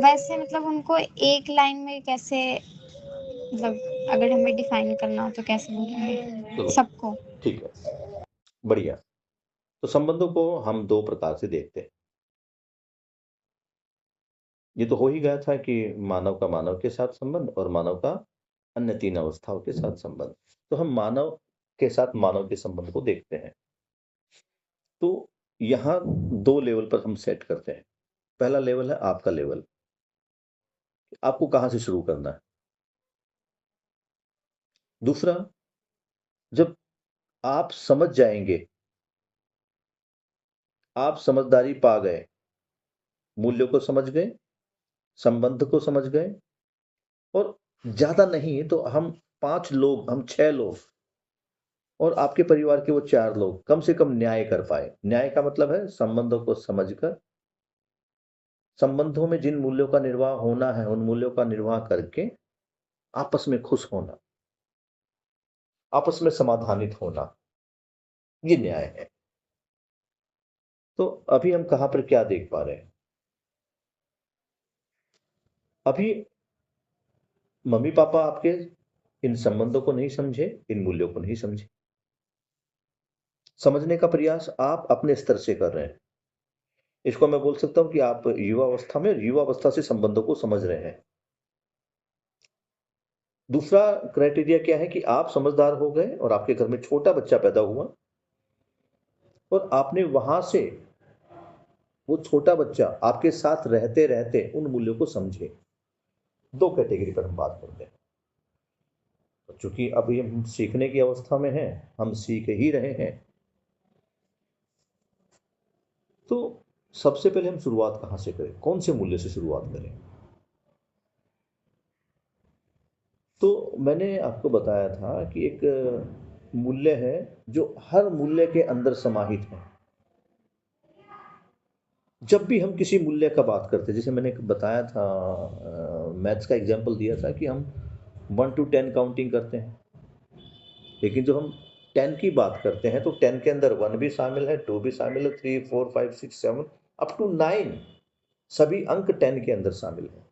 वैसे मतलब उनको एक लाइन में कैसे, मतलब अगर हमें डिफाइन करना हो तो कैसे बोलेंगे चलो सबको? ठीक है, बढ़िया। तो संबंधों को हम 2 प्रकार से देखते हैं। ये तो हो ही गया था कि मानव का मानव के साथ संबंध और मानव का अन्य 3 अवस्थाओं के साथ संबंध। तो हम मानव के साथ मानव के संबंध को देखते हैं। तो यहाँ 2 लेवल पर हम सेट करते हैं। पहला लेवल है आपका लेवल, आपको कहाँ से शुरू करना है। दूसरा, जब आप समझ जाएंगे, आप समझदारी पा गए, मूल्यों को समझ गए, संबंध को समझ गए, और ज्यादा नहीं तो हम 5 लोग, हम 6 लोग और आपके परिवार के वो 4 लोग कम से कम न्याय कर पाए। न्याय का मतलब है संबंधों को समझकर, संबंधों में जिन मूल्यों का निर्वाह होना है उन मूल्यों का निर्वाह करके आपस में खुश होना, आपस में समाधानित होना, ये न्याय है। तो अभी हम कहां पर क्या देख पा रहे हैं? अभी मम्मी पापा आपके इन संबंधों को नहीं समझे, इन मूल्यों को नहीं समझे। समझने का प्रयास आप अपने स्तर से कर रहे हैं। इसको मैं बोल सकता हूं कि आप युवा अवस्था में, युवा अवस्था से संबंधों को समझ रहे हैं। दूसरा क्राइटेरिया क्या है कि आप समझदार हो गए और आपके घर में छोटा बच्चा पैदा हुआ और आपने वहां से वो छोटा बच्चा आपके साथ रहते रहते उन मूल्यों को समझे। 2 कैटेगरी पर हम बात करते हैं। चूंकि अभी हम सीखने की अवस्था में हैं, हम सीख ही रहे हैं, तो सबसे पहले हम शुरुआत कहां से करें, कौन से मूल्य से शुरुआत करें? तो मैंने आपको बताया था कि एक मूल्य है जो हर मूल्य के अंदर समाहित है। जब भी हम किसी मूल्य का बात करते हैं, जैसे मैंने बताया था, मैथ्स का एग्जांपल दिया था कि हम 1 to 10 काउंटिंग करते हैं, लेकिन जो हम 10 की बात करते हैं तो 10 के अंदर 1 भी शामिल है, 2 भी शामिल है, 3 4 5 6 7 अप टू 9 सभी अंक 10 के अंदर शामिल है।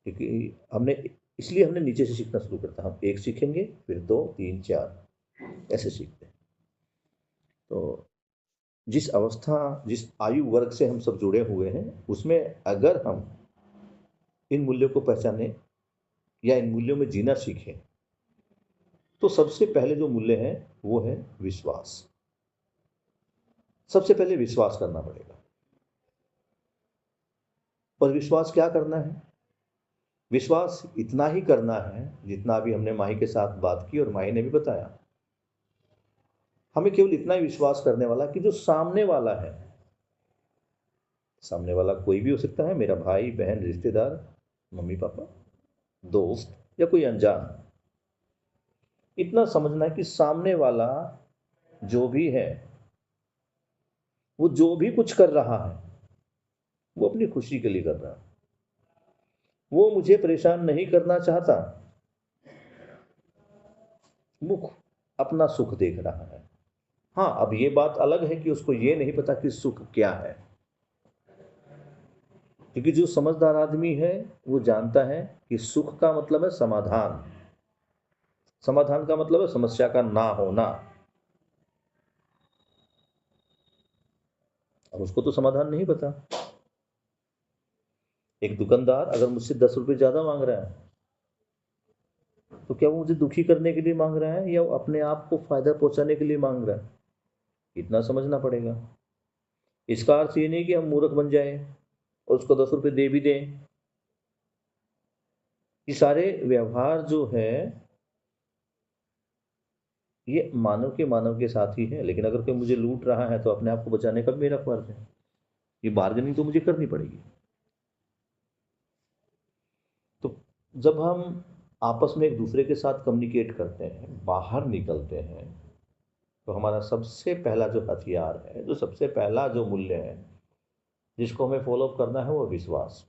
क्योंकि इसलिए हमने नीचे से सीखना शुरू करता, हम 1 सीखेंगे, फिर 2 3 4 ऐसे सीखते हैं। तो जिस अवस्था, जिस आयु वर्ग से हम सब जुड़े हुए हैं, उसमें अगर हम इन मूल्यों को पहचानें या इन मूल्यों में जीना सीखें, तो सबसे पहले जो मूल्य है वो है विश्वास। सबसे पहले विश्वास करना पड़ेगा। और विश्वास क्या करना है? विश्वास इतना ही करना है जितना अभी हमने माही के साथ बात की और माही ने भी बताया। हमें केवल इतना ही विश्वास करने वाला कि जो सामने वाला है, सामने वाला कोई भी हो सकता है, मेरा भाई बहन, रिश्तेदार, मम्मी पापा, दोस्त या कोई अनजान, इतना समझना है कि सामने वाला जो भी है, वो जो भी कुछ कर रहा है वो अपनी खुशी के लिए कर रहा है, वो मुझे परेशान नहीं करना चाहता, वो अपना सुख देख रहा है। हाँ, अब ये बात अलग है कि उसको ये नहीं पता कि सुख क्या है। क्योंकि जो समझदार आदमी है वो जानता है कि सुख का मतलब है समाधान, समाधान का मतलब है समस्या का ना होना, और उसको तो समाधान नहीं पता। एक दुकानदार अगर मुझसे 10 रुपये ज्यादा मांग रहा है तो क्या वो मुझे दुखी करने के लिए मांग रहा है या वो अपने आप को फायदा पहुंचाने के लिए मांग रहा है, इतना समझना पड़ेगा। इसका अर्थ ये नहीं कि हम मूर्ख बन जाए और उसको 10 रुपये दे भी दें। ये सारे व्यवहार जो है ये मानव के साथ ही है, लेकिन अगर कोई मुझे लूट रहा है तो अपने आप को बचाने का भी मेरा फर्ज है, ये बार्गेनिंग तो मुझे करनी पड़ेगी। तो जब हम आपस में एक दूसरे के साथ कम्युनिकेट करते हैं, बाहर निकलते हैं, तो हमारा सबसे पहला जो हथियार है, जो सबसे पहला जो मूल्य है जिसको हमें फॉलो करना है, वो विश्वास।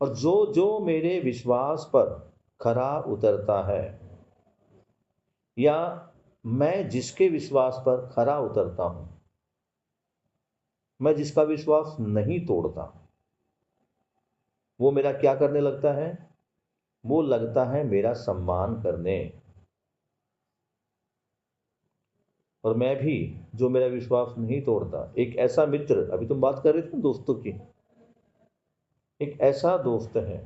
और जो जो मेरे विश्वास पर खरा उतरता है, या मैं जिसके विश्वास पर खरा उतरता हूं, मैं जिसका विश्वास नहीं तोड़ता, वो मेरा क्या करने लगता है? वो लगता है मेरा सम्मान करने। और मैं भी, जो मेरा विश्वास नहीं तोड़ता, एक ऐसा मित्र, अभी तुम बात कर रहे थे ना दोस्तों की, एक ऐसा दोस्त है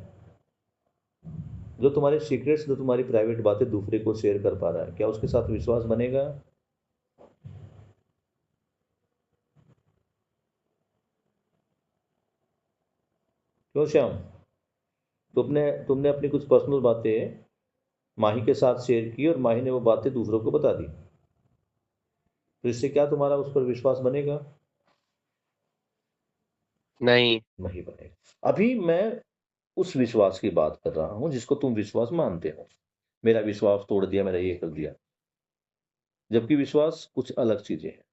जो तुम्हारे सीक्रेट्स, जो तुम्हारी प्राइवेट बातें दूसरे को शेयर कर पा रहा है, क्या उसके साथ विश्वास बनेगा? क्यों श्याम? तुमने अपनी कुछ पर्सनल बातें माही के साथ शेयर की और माही ने वो बातें दूसरों को बता दी, तो इससे क्या तुम्हारा उस पर विश्वास बनेगा? नहीं। नहीं बनेगा। अभी मैं उस विश्वास की बात कर रहा हूं जिसको तुम विश्वास मानते हो। मेरा विश्वास तोड़ दिया, मेरा ये कर दिया, जबकि विश्वास कुछ अलग चीजें हैं।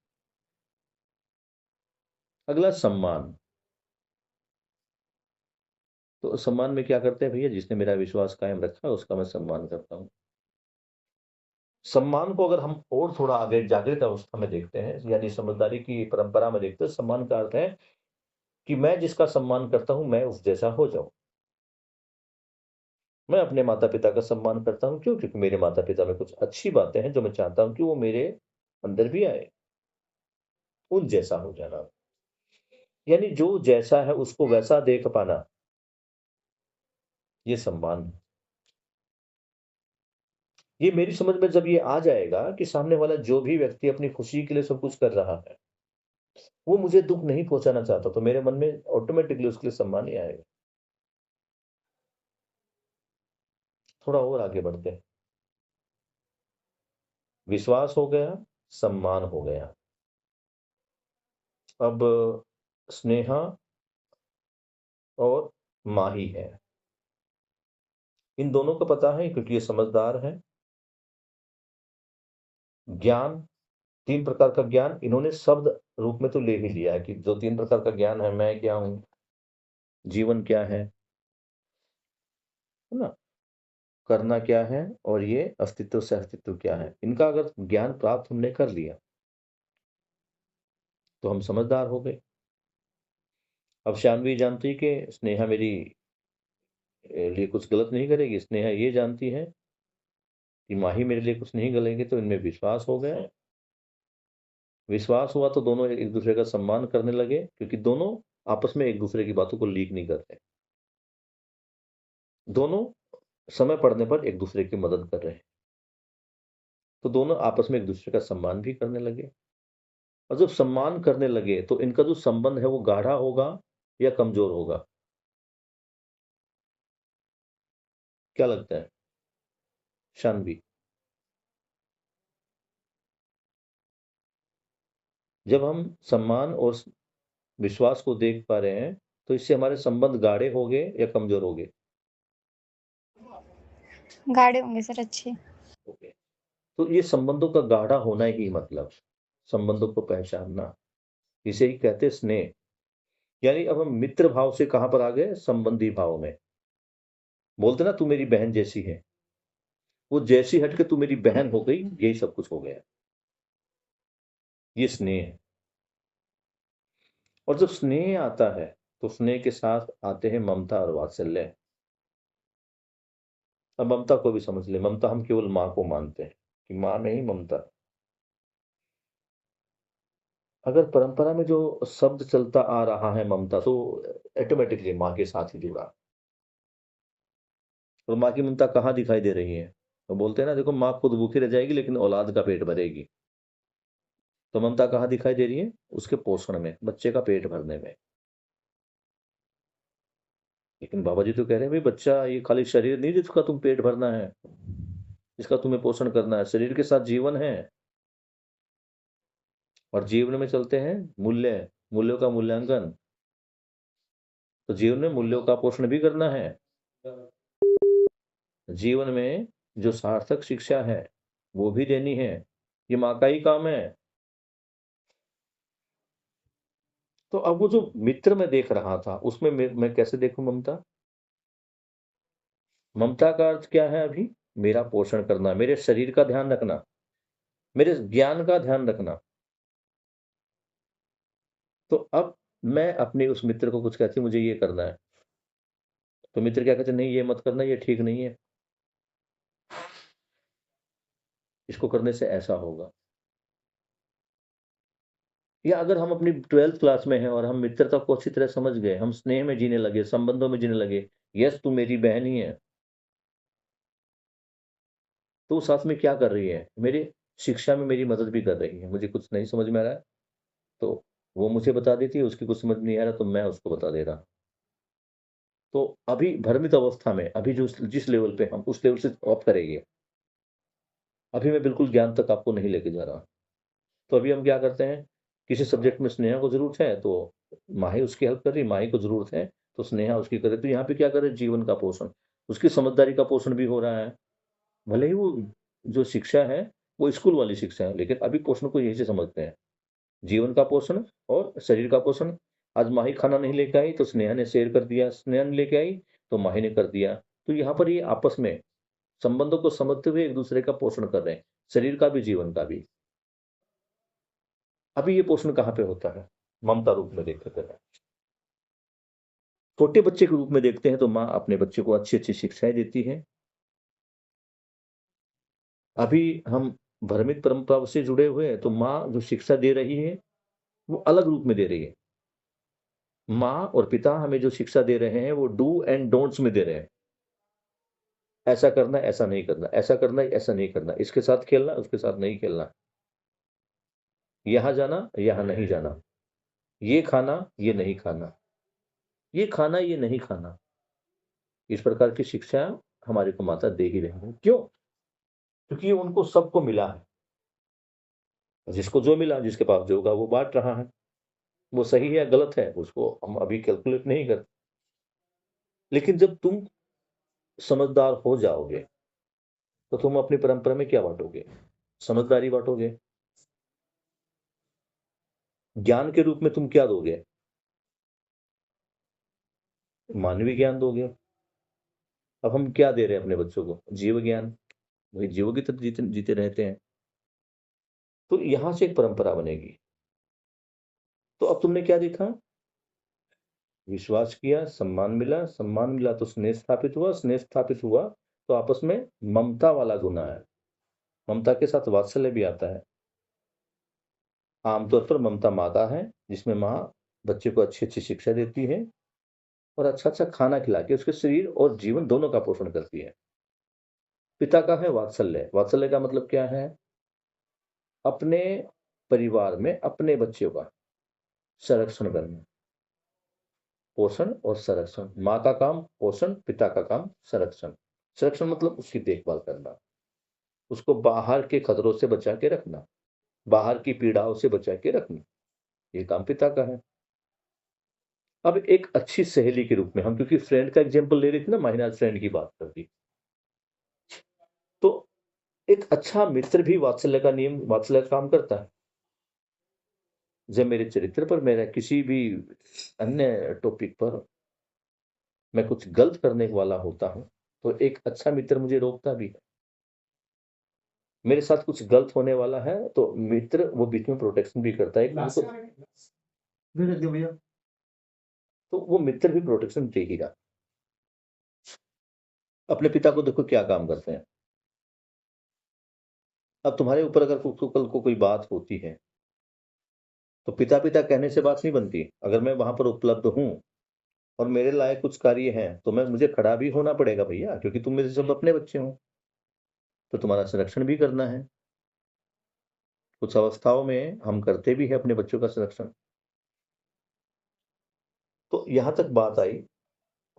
अगला, सम्मान। तो सम्मान में क्या करते हैं भैया? जिसने मेरा विश्वास कायम रखा है उसका मैं सम्मान करता हूं। सम्मान को अगर हम और थोड़ा आगे जागृत अवस्था में देखते हैं, यानी समझदारी की परंपरा में देखते हैं, सम्मान का अर्थ है कि मैं जिसका सम्मान करता हूं मैं उस जैसा हो जाऊं। मैं अपने माता पिता का सम्मान करता हूं, क्यों? क्योंकि मेरे माता पिता में कुछ अच्छी बातें हैं जो मैं चाहता हूं कि वो मेरे अंदर भी आए, उन जैसा हो जाना। यानी जो जैसा है उसको वैसा देख पाना, ये सम्मान है। ये मेरी समझ में जब ये आ जाएगा कि सामने वाला जो भी व्यक्ति अपनी खुशी के लिए सब कुछ कर रहा है, वो मुझे दुख नहीं पहुंचाना चाहता, तो मेरे मन में ऑटोमेटिकली उसके लिए सम्मान ही आएगा। थोड़ा और आगे बढ़ते हैं। विश्वास हो गया, सम्मान हो गया, अब स्नेहा और माही है। इन दोनों को पता है क्योंकि ये समझदार है। ज्ञान, 3 प्रकार का ज्ञान इन्होंने शब्द रूप में तो ले ही लिया है कि जो 3 प्रकार का ज्ञान है, मैं क्या हूं, जीवन क्या है ना, करना क्या है, और ये अस्तित्व से अस्तित्व क्या है। इनका अगर ज्ञान प्राप्त हमने कर लिया तो हम समझदार हो गए। अब शानवी जानती है कि स्नेहा मेरी लिए कुछ गलत नहीं करेगी, स्नेहा ये जानती है कि माही मेरे लिए कुछ नहीं गलेंगे, तो इनमें विश्वास हो गया। विश्वास हुआ तो दोनों एक दूसरे का सम्मान करने लगे, क्योंकि दोनों आपस में एक दूसरे की बातों को लीक नहीं करते, दोनों समय पड़ने पर एक दूसरे की मदद कर रहे हैं, तो दोनों आपस में एक दूसरे का सम्मान भी करने लगे। और जब सम्मान करने लगे तो इनका जो संबंध है वो गाढ़ा होगा या कमजोर होगा? क्या लगता है शानवी? जब हम सम्मान और विश्वास को देख पा रहे हैं तो इससे हमारे संबंध गाढ़े हो गए या कमजोर हो गए? गाढ़े होंगे सर, अच्छे। ओके। तो ये संबंधों का गाढ़ा होना ही मतलब संबंधों को पहचानना, इसे ही कहते स्नेह। यानी अब हम मित्र भाव से कहां पर आ गए? संबंधी भाव में। बोलते ना तू मेरी बहन जैसी है, वो जैसी हटके तू मेरी बहन हो गई, यही सब कुछ हो गया, ये स्नेह है। और जब स्नेह आता है तो स्नेह के साथ आते हैं ममता और वात्सल्य। अब ममता को भी समझ ले, ममता हम केवल माँ को मानते हैं कि माँ नहीं, ममता। अगर परंपरा में जो शब्द चलता आ रहा है ममता, तो ऑटोमेटिकली माँ के साथ ही जुड़ा। और माँ की ममता कहाँ दिखाई दे रही है? तो बोलते हैं ना, देखो माँ खुद भूखी रह जाएगी लेकिन औलाद का पेट भरेगी। तो ममता कहाँ दिखाई दे रही है? उसके पोषण में, बच्चे का पेट भरने में। लेकिन बाबा जी तो कह रहे हैं, भाई बच्चा ये खाली शरीर नहीं जिसका तुम पेट भरना है, जिसका तुम्हें पोषण करना है। शरीर के साथ जीवन है, और जीवन में चलते हैं मूल्य, मूल्यों का मूल्यांकन। तो जीवन में मूल्यों का पोषण भी करना है। जीवन में जो सार्थक शिक्षा है वो भी देनी है। ये माँ का ही काम है। तो अब वो जो मित्र मैं देख रहा था, उसमें मैं कैसे देखूं ममता? ममता का अर्थ क्या है? अभी मेरा पोषण करना, मेरे शरीर का ध्यान रखना, मेरे ज्ञान का ध्यान रखना। तो अब मैं अपने उस मित्र को कुछ कहती हूँ, मुझे ये करना है, तो मित्र क्या कहते हैं, नहीं ये मत करना, ये ठीक नहीं है, इसको करने से ऐसा होगा। या अगर हम अपनी 12th क्लास में हैं और हम मित्रता को अच्छी तरह समझ गए, हम स्नेह में जीने लगे, संबंधों में जीने लगे, यस तू मेरी बहन ही है, तो साथ में क्या कर रही है, मेरी शिक्षा में मेरी मदद भी कर रही है। मुझे कुछ नहीं समझ में आ रहा है तो वो मुझे बता देती है, उसकी कुछ समझ नहीं आ रहा तो मैं उसको बता दे रहा। तो अभी भ्रमित अवस्था में, अभी जो जिस लेवल पे हम, उस लेवल से ऑफ करेंगे। अभी मैं बिल्कुल ज्ञान तक आपको नहीं लेके जा रहा। तो अभी हम क्या करते हैं, किसी सब्जेक्ट में स्नेहा को जरूरत है तो माही उसकी हेल्प कर रही, माही को जरूरत है तो स्नेहा उसकी करे। तो यहाँ पे क्या करे, जीवन का पोषण, उसकी समझदारी का पोषण भी हो रहा है। भले ही वो जो शिक्षा है वो स्कूल वाली शिक्षा है, लेकिन अभी पोषण को यही से समझते हैं, जीवन का पोषण और शरीर का पोषण। आज माही खाना नहीं लेके आई तो स्नेहा ने शेयर कर दिया, स्नेहा ने लेके आई तो माही ने कर दिया। तो यहाँ पर ये आपस में संबंधों को समझते हुए एक दूसरे का पोषण कर रहे हैं, शरीर का भी जीवन का भी। अभी ये पोषण कहाँ पे होता है? ममता रूप में देखते हैं। छोटे बच्चे के रूप में देखते हैं तो माँ अपने बच्चे को अच्छी अच्छी शिक्षाएं देती है। अभी हम भ्रमित परंपरा से जुड़े हुए हैं तो माँ जो शिक्षा दे रही है वो अलग रूप में दे रही है। माँ और पिता हमें जो शिक्षा दे रहे हैं वो डू एंड डोंट्स में दे रहे हैं। ऐसा करना, ऐसा नहीं करना, ऐसा करना, ऐसा नहीं करना, इसके साथ खेलना, उसके साथ नहीं खेलना, यहां जाना, यहां नहीं जाना, ये खाना, ये नहीं खाना, ये खाना, ये नहीं खाना। इस प्रकार की शिक्षा हमारे को माता दे ही रही है। क्यों? क्योंकि ये उनको सबको मिला है। जिसको जो मिला, जिसके पास जो होगा वो बांट रहा है। वो सही है या गलत है उसको हम अभी कैलकुलेट नहीं करते। लेकिन जब तुम समझदार हो जाओगे तो तुम अपनी परंपरा में क्या बांटोगे? समझदारी बांटोगे। ज्ञान के रूप में तुम क्या दोगे? मानवीय ज्ञान दोगे। अब हम क्या दे रहे हैं अपने बच्चों को? जीव ज्ञान। वही जीवों की तरह जीते जीते रहते हैं। तो यहां से एक परंपरा बनेगी। तो अब तुमने क्या देखा? विश्वास किया, सम्मान मिला तो स्नेह स्थापित हुआ, स्नेह स्थापित हुआ तो आपस में ममता वाला गुण आया। ममता के साथ वात्सल्य भी आता है। आमतौर पर ममता माता है, जिसमें माँ बच्चे को अच्छी अच्छी शिक्षा देती है और अच्छा अच्छा खाना खिला के उसके शरीर और जीवन दोनों का पोषण करती है। पिता का है वात्सल्य। वात्सल्य का मतलब क्या है? अपने परिवार में अपने बच्चों का संरक्षण करना। पोषण और संरक्षण, माँ का काम पोषण, पिता का काम संरक्षण। संरक्षण मतलब उसकी देखभाल करना, उसको बाहर के खतरों से बचा के रखना, बाहर की पीड़ाओं से बचा के रखना, ये काम पिता का है। अब एक अच्छी सहेली के रूप में हम, क्योंकि फ्रेंड का एग्जांपल ले रही थी ना, माहिना फ्रेंड की बात कर दी, तो एक अच्छा मित्र भी वात्सल्य का नियम, वात्सल्य का काम करता है। जब मेरे चरित्र पर, मेरा किसी भी अन्य टॉपिक पर मैं कुछ गलत करने वाला होता हूं तो एक अच्छा मित्र मुझे रोकता भी है। मेरे साथ कुछ गलत होने वाला है तो मित्र वो बीच में प्रोटेक्शन भी करता है। नहीं रख भैया, तो वो मित्र भी प्रोटेक्शन देगा। अपने पिता को देखो क्या काम करते हैं। अब तुम्हारे ऊपर अगर कल को कोई बात होती है तो पिता पिता कहने से बात नहीं बनती। अगर मैं वहां पर उपलब्ध हूं और मेरे लायक कुछ कार्य है तो मुझे खड़ा भी होना पड़ेगा भैया, क्योंकि तुम मेरे सब अपने बच्चे हो, तो तुम्हारा संरक्षण भी करना है। कुछ अवस्थाओं में हम करते भी हैं अपने बच्चों का संरक्षण। तो यहां तक बात आई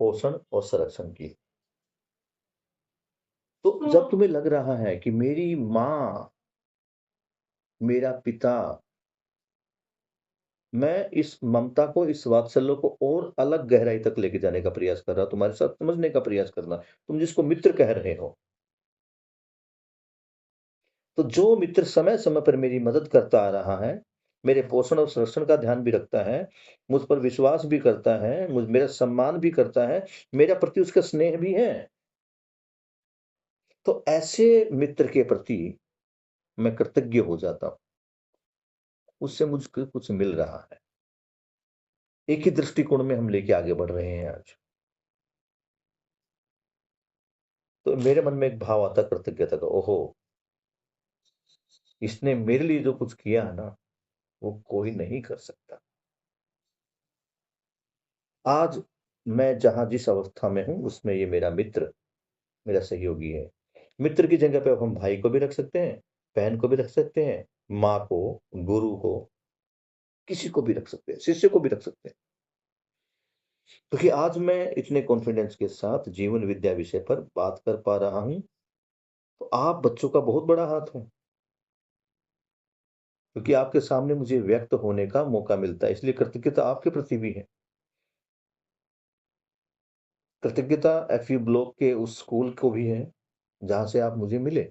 पोषण और संरक्षण की। तो जब तुम्हें लग रहा है कि मेरी माँ, मेरा पिता, मैं इस ममता को, इस वात्सल्य को और अलग गहराई तक लेके जाने का प्रयास कर रहा, तुम्हारे साथ समझने का प्रयास करना, तुम जिसको मित्र कह रहे हो, तो जो मित्र समय समय पर मेरी मदद करता आ रहा है, मेरे पोषण और संरक्षण का ध्यान भी रखता है, मुझ पर विश्वास भी करता है, मेरा सम्मान भी करता है, मेरा प्रति उसका स्नेह भी है, तो ऐसे मित्र के प्रति मैं कृतज्ञ हो जाता हूं। उससे मुझको कुछ मिल रहा है। एक ही दृष्टिकोण में हम लेके आगे बढ़ रहे हैं आज। तो मेरे मन में एक भाव आता कृतज्ञता का, ओहो, इसने मेरे लिए जो कुछ किया है ना, वो कोई नहीं कर सकता। आज मैं जहां जिस अवस्था में हूं उसमें ये मेरा मित्र, मेरा सहयोगी है। मित्र की जगह पे अब हम भाई को भी रख सकते हैं, बहन को भी रख सकते हैं, माँ को, गुरु को, किसी को भी रख सकते हैं, शिष्य को भी रख सकते हैं। क्योंकि आज मैं इतने कॉन्फिडेंस के साथ जीवन विद्या विषय पर बात कर पा रहा हूं, तो आप बच्चों का बहुत बड़ा हाथ है, क्योंकि आपके सामने मुझे व्यक्त होने का मौका मिलता है, इसलिए कृतज्ञता आपके प्रति भी है। कृतज्ञता एफयू ब्लॉक के उस स्कूल को भी है जहां से आप मुझे मिले,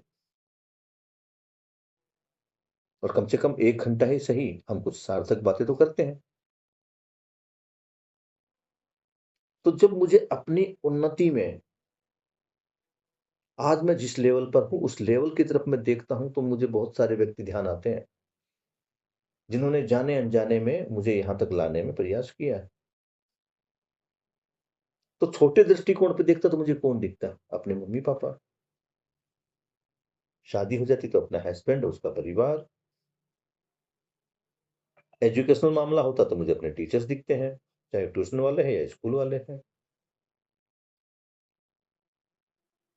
और कम से कम 1 घंटा ही सही हम कुछ सार्थक बातें तो करते हैं। तो जब मुझे अपनी उन्नति में, आज मैं जिस लेवल पर हूं उस लेवल की तरफ मैं देखता हूं, तो मुझे बहुत सारे व्यक्ति ध्यान आते हैं जिन्होंने जाने अनजाने में मुझे यहां तक लाने में प्रयास किया है। तो छोटे दृष्टिकोण पे देखता तो मुझे कौन दिखता? अपने मम्मी पापा। शादी हो जाती तो अपना हस्बैंड, उसका परिवार। एजुकेशनल मामला होता तो मुझे अपने टीचर्स दिखते हैं, चाहे ट्यूशन वाले हैं या स्कूल वाले हैं।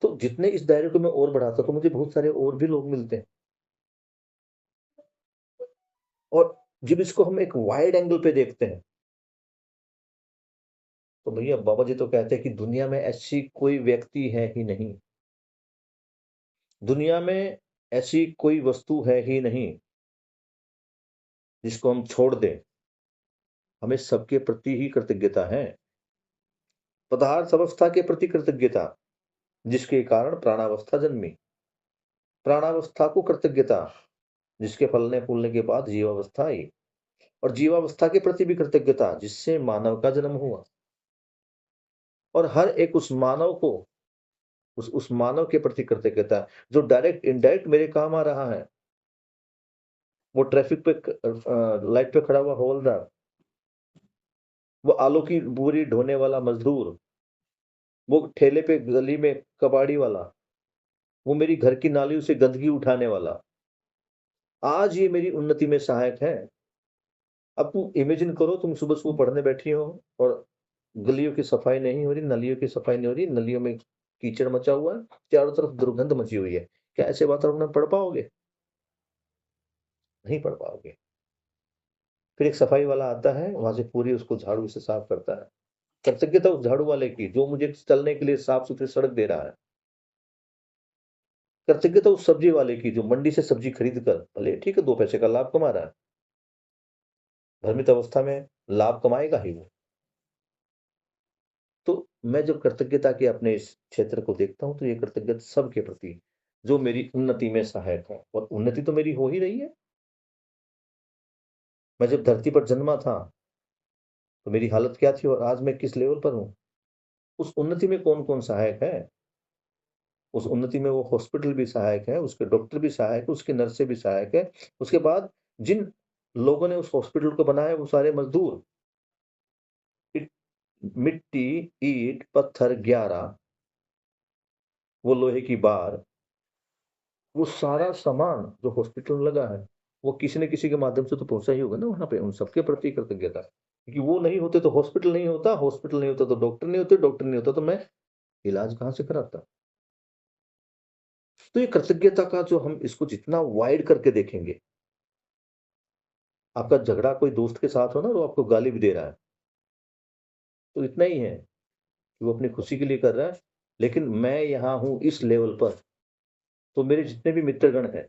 तो जितने इस दायरे को मैं और बढ़ाता तो मुझे बहुत सारे और भी लोग मिलते हैं। और जब इसको हम एक वाइड एंगल पे देखते हैं, तो भैया बाबा जी तो कहते हैं कि दुनिया में ऐसी कोई व्यक्ति है ही नहीं, दुनिया में ऐसी कोई वस्तु है ही नहीं जिसको हम छोड़ दें। हमें सबके प्रति ही कृतज्ञता है। पदार्थ अवस्था के प्रति कृतज्ञता, जिसके कारण प्राणावस्था जन्मी, प्राणावस्था को कृतज्ञता, जिसके फलने फूलने के बाद जीवावस्था आई, और जीवावस्था के प्रति भी कृतज्ञता, जिससे मानव का जन्म हुआ। और हर एक उस मानव को, उस मानव के प्रति कृतज्ञता जो डायरेक्ट इनडायरेक्ट मेरे काम आ रहा है। वो ट्रैफिक पे लाइट पे खड़ा हुआ हवलदार, वो आलू की बोरी ढोने वाला मजदूर, वो ठेले पे गली में कबाड़ी वाला, वो मेरी घर की नालियों से गंदगी उठाने वाला, आज ये मेरी उन्नति में सहायक है। अब तुम इमेजिन करो, तुम सुबह सुबह पढ़ने बैठी हो और गलियों की सफाई नहीं हो रही, नलियों की सफाई नहीं हो रही, नलियों में कीचड़ मचा हुआ है, चारों तरफ दुर्गंध मची हुई है। क्या ऐसे वातावरण में पढ़ पाओगे? नहीं पढ़ पाओगे। फिर एक सफाई वाला आता है, वहां से पूरी उसको झाड़ू से साफ करता है। कृतज्ञता उस झाड़ू वाले की जो मुझे चलने के लिए साफ सुथरी सड़क दे रहा है। कृतज्ञता उस सब्जी वाले की जो मंडी से सब्जी खरीद कर, भले ठीक है 2 पैसे का लाभ कमा रहा है, भ्रमित अवस्था में लाभ कमाएगा ही वो। तो मैं जब कृतज्ञता के अपने इस क्षेत्र को देखता हूं, तो ये कृतज्ञता सबके प्रति जो मेरी उन्नति में सहायक है, और उन्नति तो मेरी हो ही रही है। मैं जब धरती पर जन्मा था तो मेरी हालत क्या थी और आज मैं किस लेवल पर हूं, उस उन्नति में कौन कौन सहायक है? उस उन्नति में वो हॉस्पिटल भी सहायक है, उसके डॉक्टर भी सहायक है, उसके नर्सें भी सहायक है। उसके बाद जिन लोगों ने उस हॉस्पिटल को बनाया, वो सारे मजदूर। इट मिट्टी, ईंट, पत्थर, 11 वो लोहे की बार, वो सारा सामान जो हॉस्पिटल में लगा है, वो किसी न किसी के माध्यम से तो पहुँचा ही होगा ना वहाँ पे, उन सबके प्रति कृतज्ञता। क्योंकि वो नहीं होते तो हॉस्पिटल नहीं होता, हॉस्पिटल नहीं होता तो डॉक्टर नहीं होते, डॉक्टर नहीं होता तो मैं इलाज कहाँ से कराता? तो ये कृतज्ञता का जो हम इसको जितना वाइड करके देखेंगे, आपका झगड़ा कोई दोस्त के साथ हो ना, वो आपको गाली भी दे रहा है, तो इतना ही है कि वो अपनी खुशी के लिए कर रहा है, लेकिन मैं यहाँ हूँ इस लेवल पर, तो मेरे जितने भी मित्रगण हैं,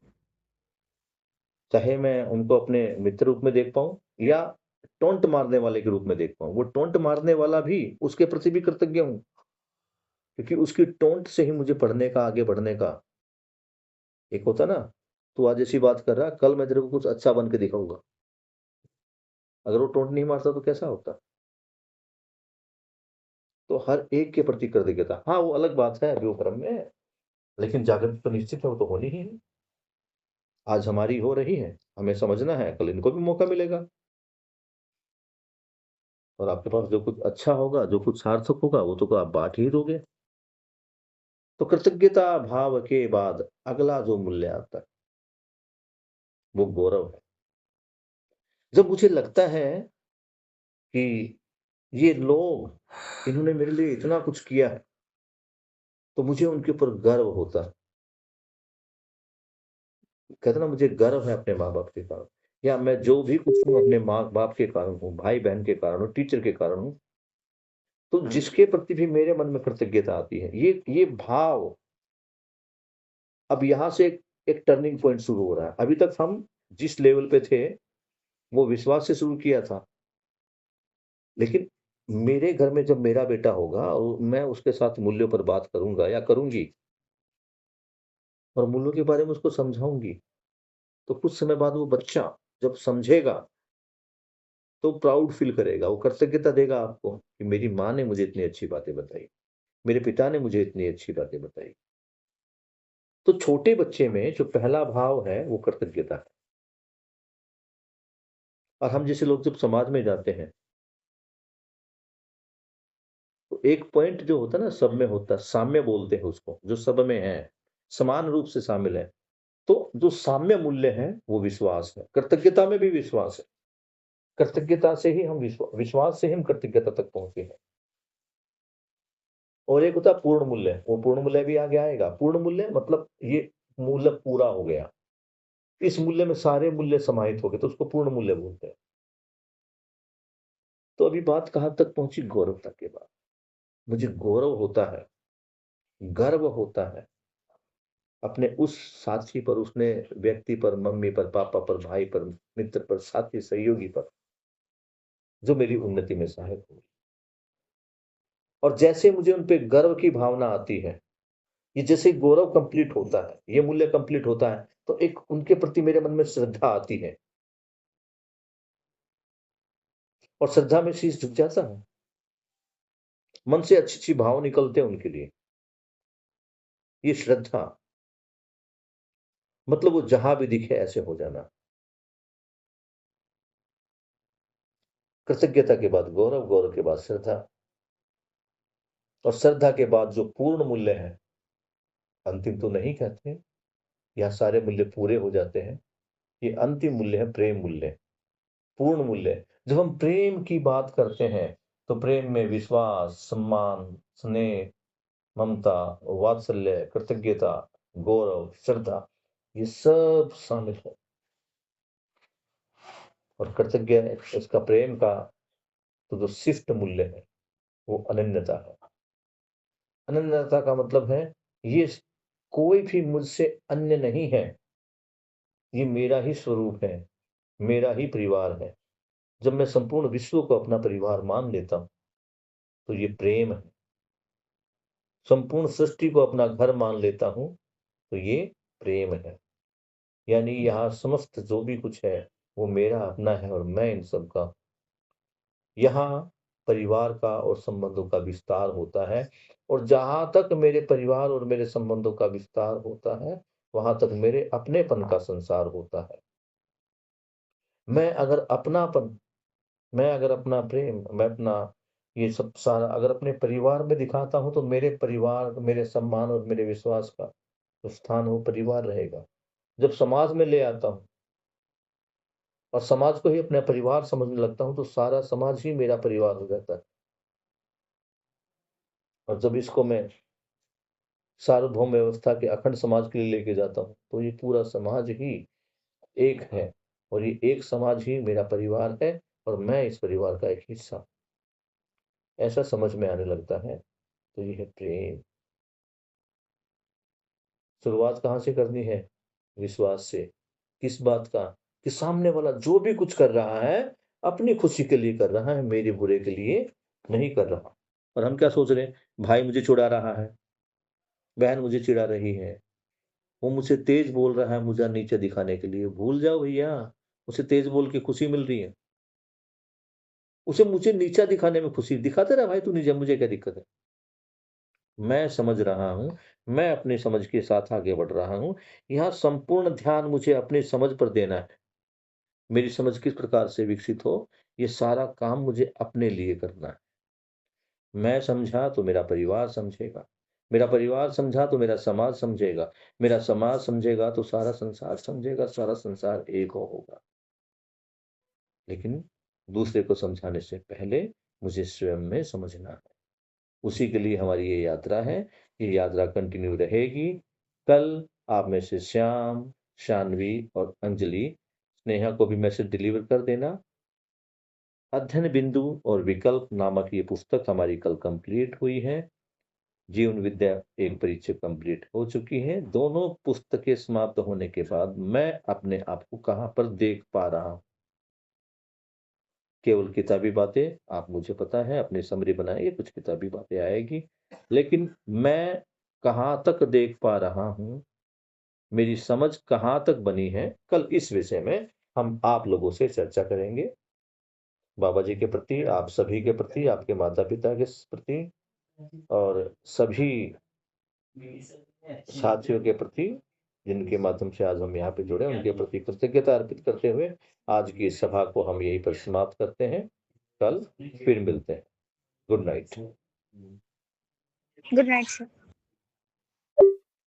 चाहे मैं उनको अपने मित्र रूप में देख पाऊँ या टॉन्ट मारने वाले के रूप में देख पाऊँ, वो टॉन्ट मारने वाला भी उसके प्रति भी कृतज्ञ हूँ, क्योंकि उसकी टॉन्ट से ही मुझे पढ़ने का, आगे बढ़ने का एक होता है ना, तू आज ऐसी बात कर रहा है, कल मैं तेरे को कुछ अच्छा बन के दिखाऊँगा। अगर वो टोंट नहीं मारता तो कैसा होता? तो हर एक के प्रति कृतज्ञता। हाँ, वो अलग बात है, अभी वो क्रम में है, लेकिन जागृति तो निश्चित है, वो तो होनी ही है। आज हमारी हो रही है, हमें समझना है, कल इनको भी मौका मिलेगा। और आपके पास जो कुछ अच्छा होगा, जो कुछ सार्थक होगा, वो तो आप बाँट ही दोगे। तो कृतज्ञता भाव के बाद अगला जो मूल्य आता है, वो गौरव है। जब मुझे लगता है कि ये लोग, इन्होंने मेरे लिए इतना कुछ किया है, तो मुझे उनके ऊपर गर्व होता है। कहते हैं ना, मुझे गर्व है अपने माँ-बाप के कारण, या मैं जो भी कुछ हूँ अपने माँ-बाप के कारण हूँ, भाई-बहन के कारण हूँ, टीचर के कारण हूँ। तो जिसके प्रति भी मेरे मन में कृतज्ञता आती है, ये भाव अब यहाँ से एक टर्निंग पॉइंट शुरू हो रहा है। अभी तक हम जिस लेवल पे थे, वो विश्वास से शुरू किया था। लेकिन मेरे घर में जब मेरा बेटा होगा और मैं उसके साथ मूल्यों पर बात करूँगा या करूँगी और मूल्यों के बारे में उसको समझाऊँगी, तो कुछ समय बाद वो बच्चा जब समझेगा, तो प्राउड फ़ील करेगा, वो कृतज्ञता देगा आपको कि मेरी माँ ने मुझे इतनी अच्छी बातें बताई, मेरे पिता ने मुझे इतनी अच्छी बातें बताई। तो छोटे बच्चे में जो पहला भाव है, वो कृतज्ञता है। और हम जैसे लोग जब समाज में जाते हैं, तो एक पॉइंट जो होता है ना, सब में होता है, साम्य बोलते हैं उसको, जो सब में है, समान रूप से शामिल है। तो जो साम्य मूल्य है, वो विश्वास है। कृतज्ञता में भी विश्वास है। कृतज्ञता से ही हम विश्वास से ही हम कृतज्ञता तक पहुँचे हैं। और एक होता है पूर्ण मूल्य, वो पूर्ण मूल्य भी आगे आएगा। पूर्ण मूल्य मतलब ये मूल्य पूरा हो गया। इस मूल्य में सारे मूल्य समाहित हो गए, तो उसको पूर्ण मूल्य बोलते हैं। तो अभी बात कहाँ तक पहुँची? गौरव तक के बाद। मुझे गौरव होता है, गर्व होता है, अपने उस साथी पर, उसने व्यक्ति पर, मम्मी पर, पापा पर, भाई पर, मित्र पर, साथी, सहयोगी पर, जो मेरी उन्नति में सहायक हुए। और जैसे मुझे उन पे गर्व की भावना आती है, ये जैसे गौरव कंप्लीट होता है, ये मूल्य कंप्लीट होता है, तो एक उनके प्रति मेरे मन में श्रद्धा आती है। और श्रद्धा में शीश झुक जाता है। मन से अच्छी-अच्छी भाव निकलते हैं उनके लिए। ये श्रद्धा, मतलब वो जहाँ भी दिखे ऐसे हो जाना। कृतज्ञता के बाद गौरव, गौरव के बाद श्रद्धा, और श्रद्धा के बाद जो पूर्ण मूल्य है, अंतिम तो नहीं कहते, यहाँ सारे मूल्य पूरे हो जाते हैं। ये अंतिम मूल्य है प्रेम मूल्य, पूर्ण मूल्य। जब हम प्रेम की बात करते हैं, तो प्रेम में विश्वास, सम्मान, स्नेह, ममता, वात्सल्य, कृतज्ञता, गौरव, श्रद्धा, ये सब शामिल है। और कृतज्ञ इसका प्रेम का तो जो शिष्ट मूल्य है, वो अनन्यता है। अनन्यता का मतलब है, ये कोई भी मुझसे अन्य नहीं है, ये मेरा ही स्वरूप है, मेरा ही परिवार है। जब मैं संपूर्ण विश्व को अपना परिवार मान लेता हूँ, तो ये प्रेम है। संपूर्ण सृष्टि को अपना घर मान लेता हूँ, तो ये प्रेम है। यानी यहाँ समस्त जो भी कुछ है, वो मेरा अपना है और मैं इन सब का। यहाँ परिवार का और संबंधों का विस्तार होता है, और जहाँ तक मेरे परिवार और मेरे संबंधों का विस्तार होता है, वहाँ तक मेरे अपनेपन का संसार होता है। मैं अगर अपनापन, मैं अगर अपना प्रेम, मैं अपना ये सब सारा अगर अपने परिवार में दिखाता हूँ, तो मेरे परिवार, मेरे सम्मान और मेरे विश्वास का जो स्थान वो परिवार रहेगा। जब समाज में ले आता हूँ और समाज को ही अपना परिवार समझने लगता हूँ, तो सारा समाज ही मेरा परिवार हो जाता है। और जब इसको मैं सार्वभौम व्यवस्था के अखंड समाज के लिए लेके जाता हूँ, तो ये पूरा समाज ही एक है और ये एक समाज ही मेरा परिवार है और मैं इस परिवार का एक हिस्सा। ऐसा समझ में आने लगता है, तो ये है प्रेम। शुरुआत कहाँ से करनी है? विश्वास से। किस बात का? कि सामने वाला जो भी कुछ कर रहा है, अपनी खुशी के लिए कर रहा है, मेरे बुरे के लिए नहीं कर रहा। और हम क्या सोच रहे हैं? भाई मुझे चिढ़ा रहा है, बहन मुझे चिढ़ा रही है, वो मुझसे तेज बोल रहा है मुझे नीचे दिखाने के लिए। भूल जाओ भैया, उसे तेज बोल के खुशी मिल रही है। उसे मुझे नीचा दिखाने में खुशी, दिखाते रहा भाई तू नीचे, मुझे क्या दिक्कत है? मैं समझ रहा हूँ, मैं अपनी समझ के साथ आगे बढ़ रहा हूँ। यहाँ संपूर्ण ध्यान मुझे अपनी समझ पर देना है। मेरी समझ किस प्रकार से विकसित हो, ये सारा काम मुझे अपने लिए करना है। मैं समझा तो मेरा परिवार समझेगा, मेरा परिवार समझा तो मेरा समाज समझेगा, मेरा समाज समझेगा तो सारा संसार समझेगा, सारा संसार एक होगा। लेकिन दूसरे को समझाने से पहले मुझे स्वयं में समझना है। उसी के लिए हमारी ये यात्रा है। ये यात्रा कंटिन्यू रहेगी। कल आप में से श्याम, शान्वी और अंजलि, स्नेहा को भी मैसेज डिलीवर कर देना। अध्ययन बिंदु और विकल्प नामक ये पुस्तक हमारी कल कंप्लीट हुई है। जीवन विद्या एक परीक्षा कंप्लीट हो चुकी है। दोनों पुस्तकें समाप्त होने के बाद मैं अपने आप को कहाँ पर देख पा रहा हूँ? केवल किताबी बातें, आप मुझे पता है अपनी समरी बनाइए, कुछ किताबी बातें आएगी, लेकिन मैं कहाँ तक देख पा रहा हूँ, मेरी समझ कहाँ तक बनी है, कल इस विषय में हम आप लोगों से चर्चा करेंगे। बाबा जी के प्रति, आप सभी के प्रति, आपके माता-पिता के प्रति और सभी साथियों के प्रति, जिनके माध्यम से आज हम यहाँ पे जुड़े, उनके प्रति कृतज्ञता अर्पित करते हुए आज की इस सभा को हम यहीं पर समाप्त करते हैं। कल फिर मिलते हैं। Good night. Good night sir.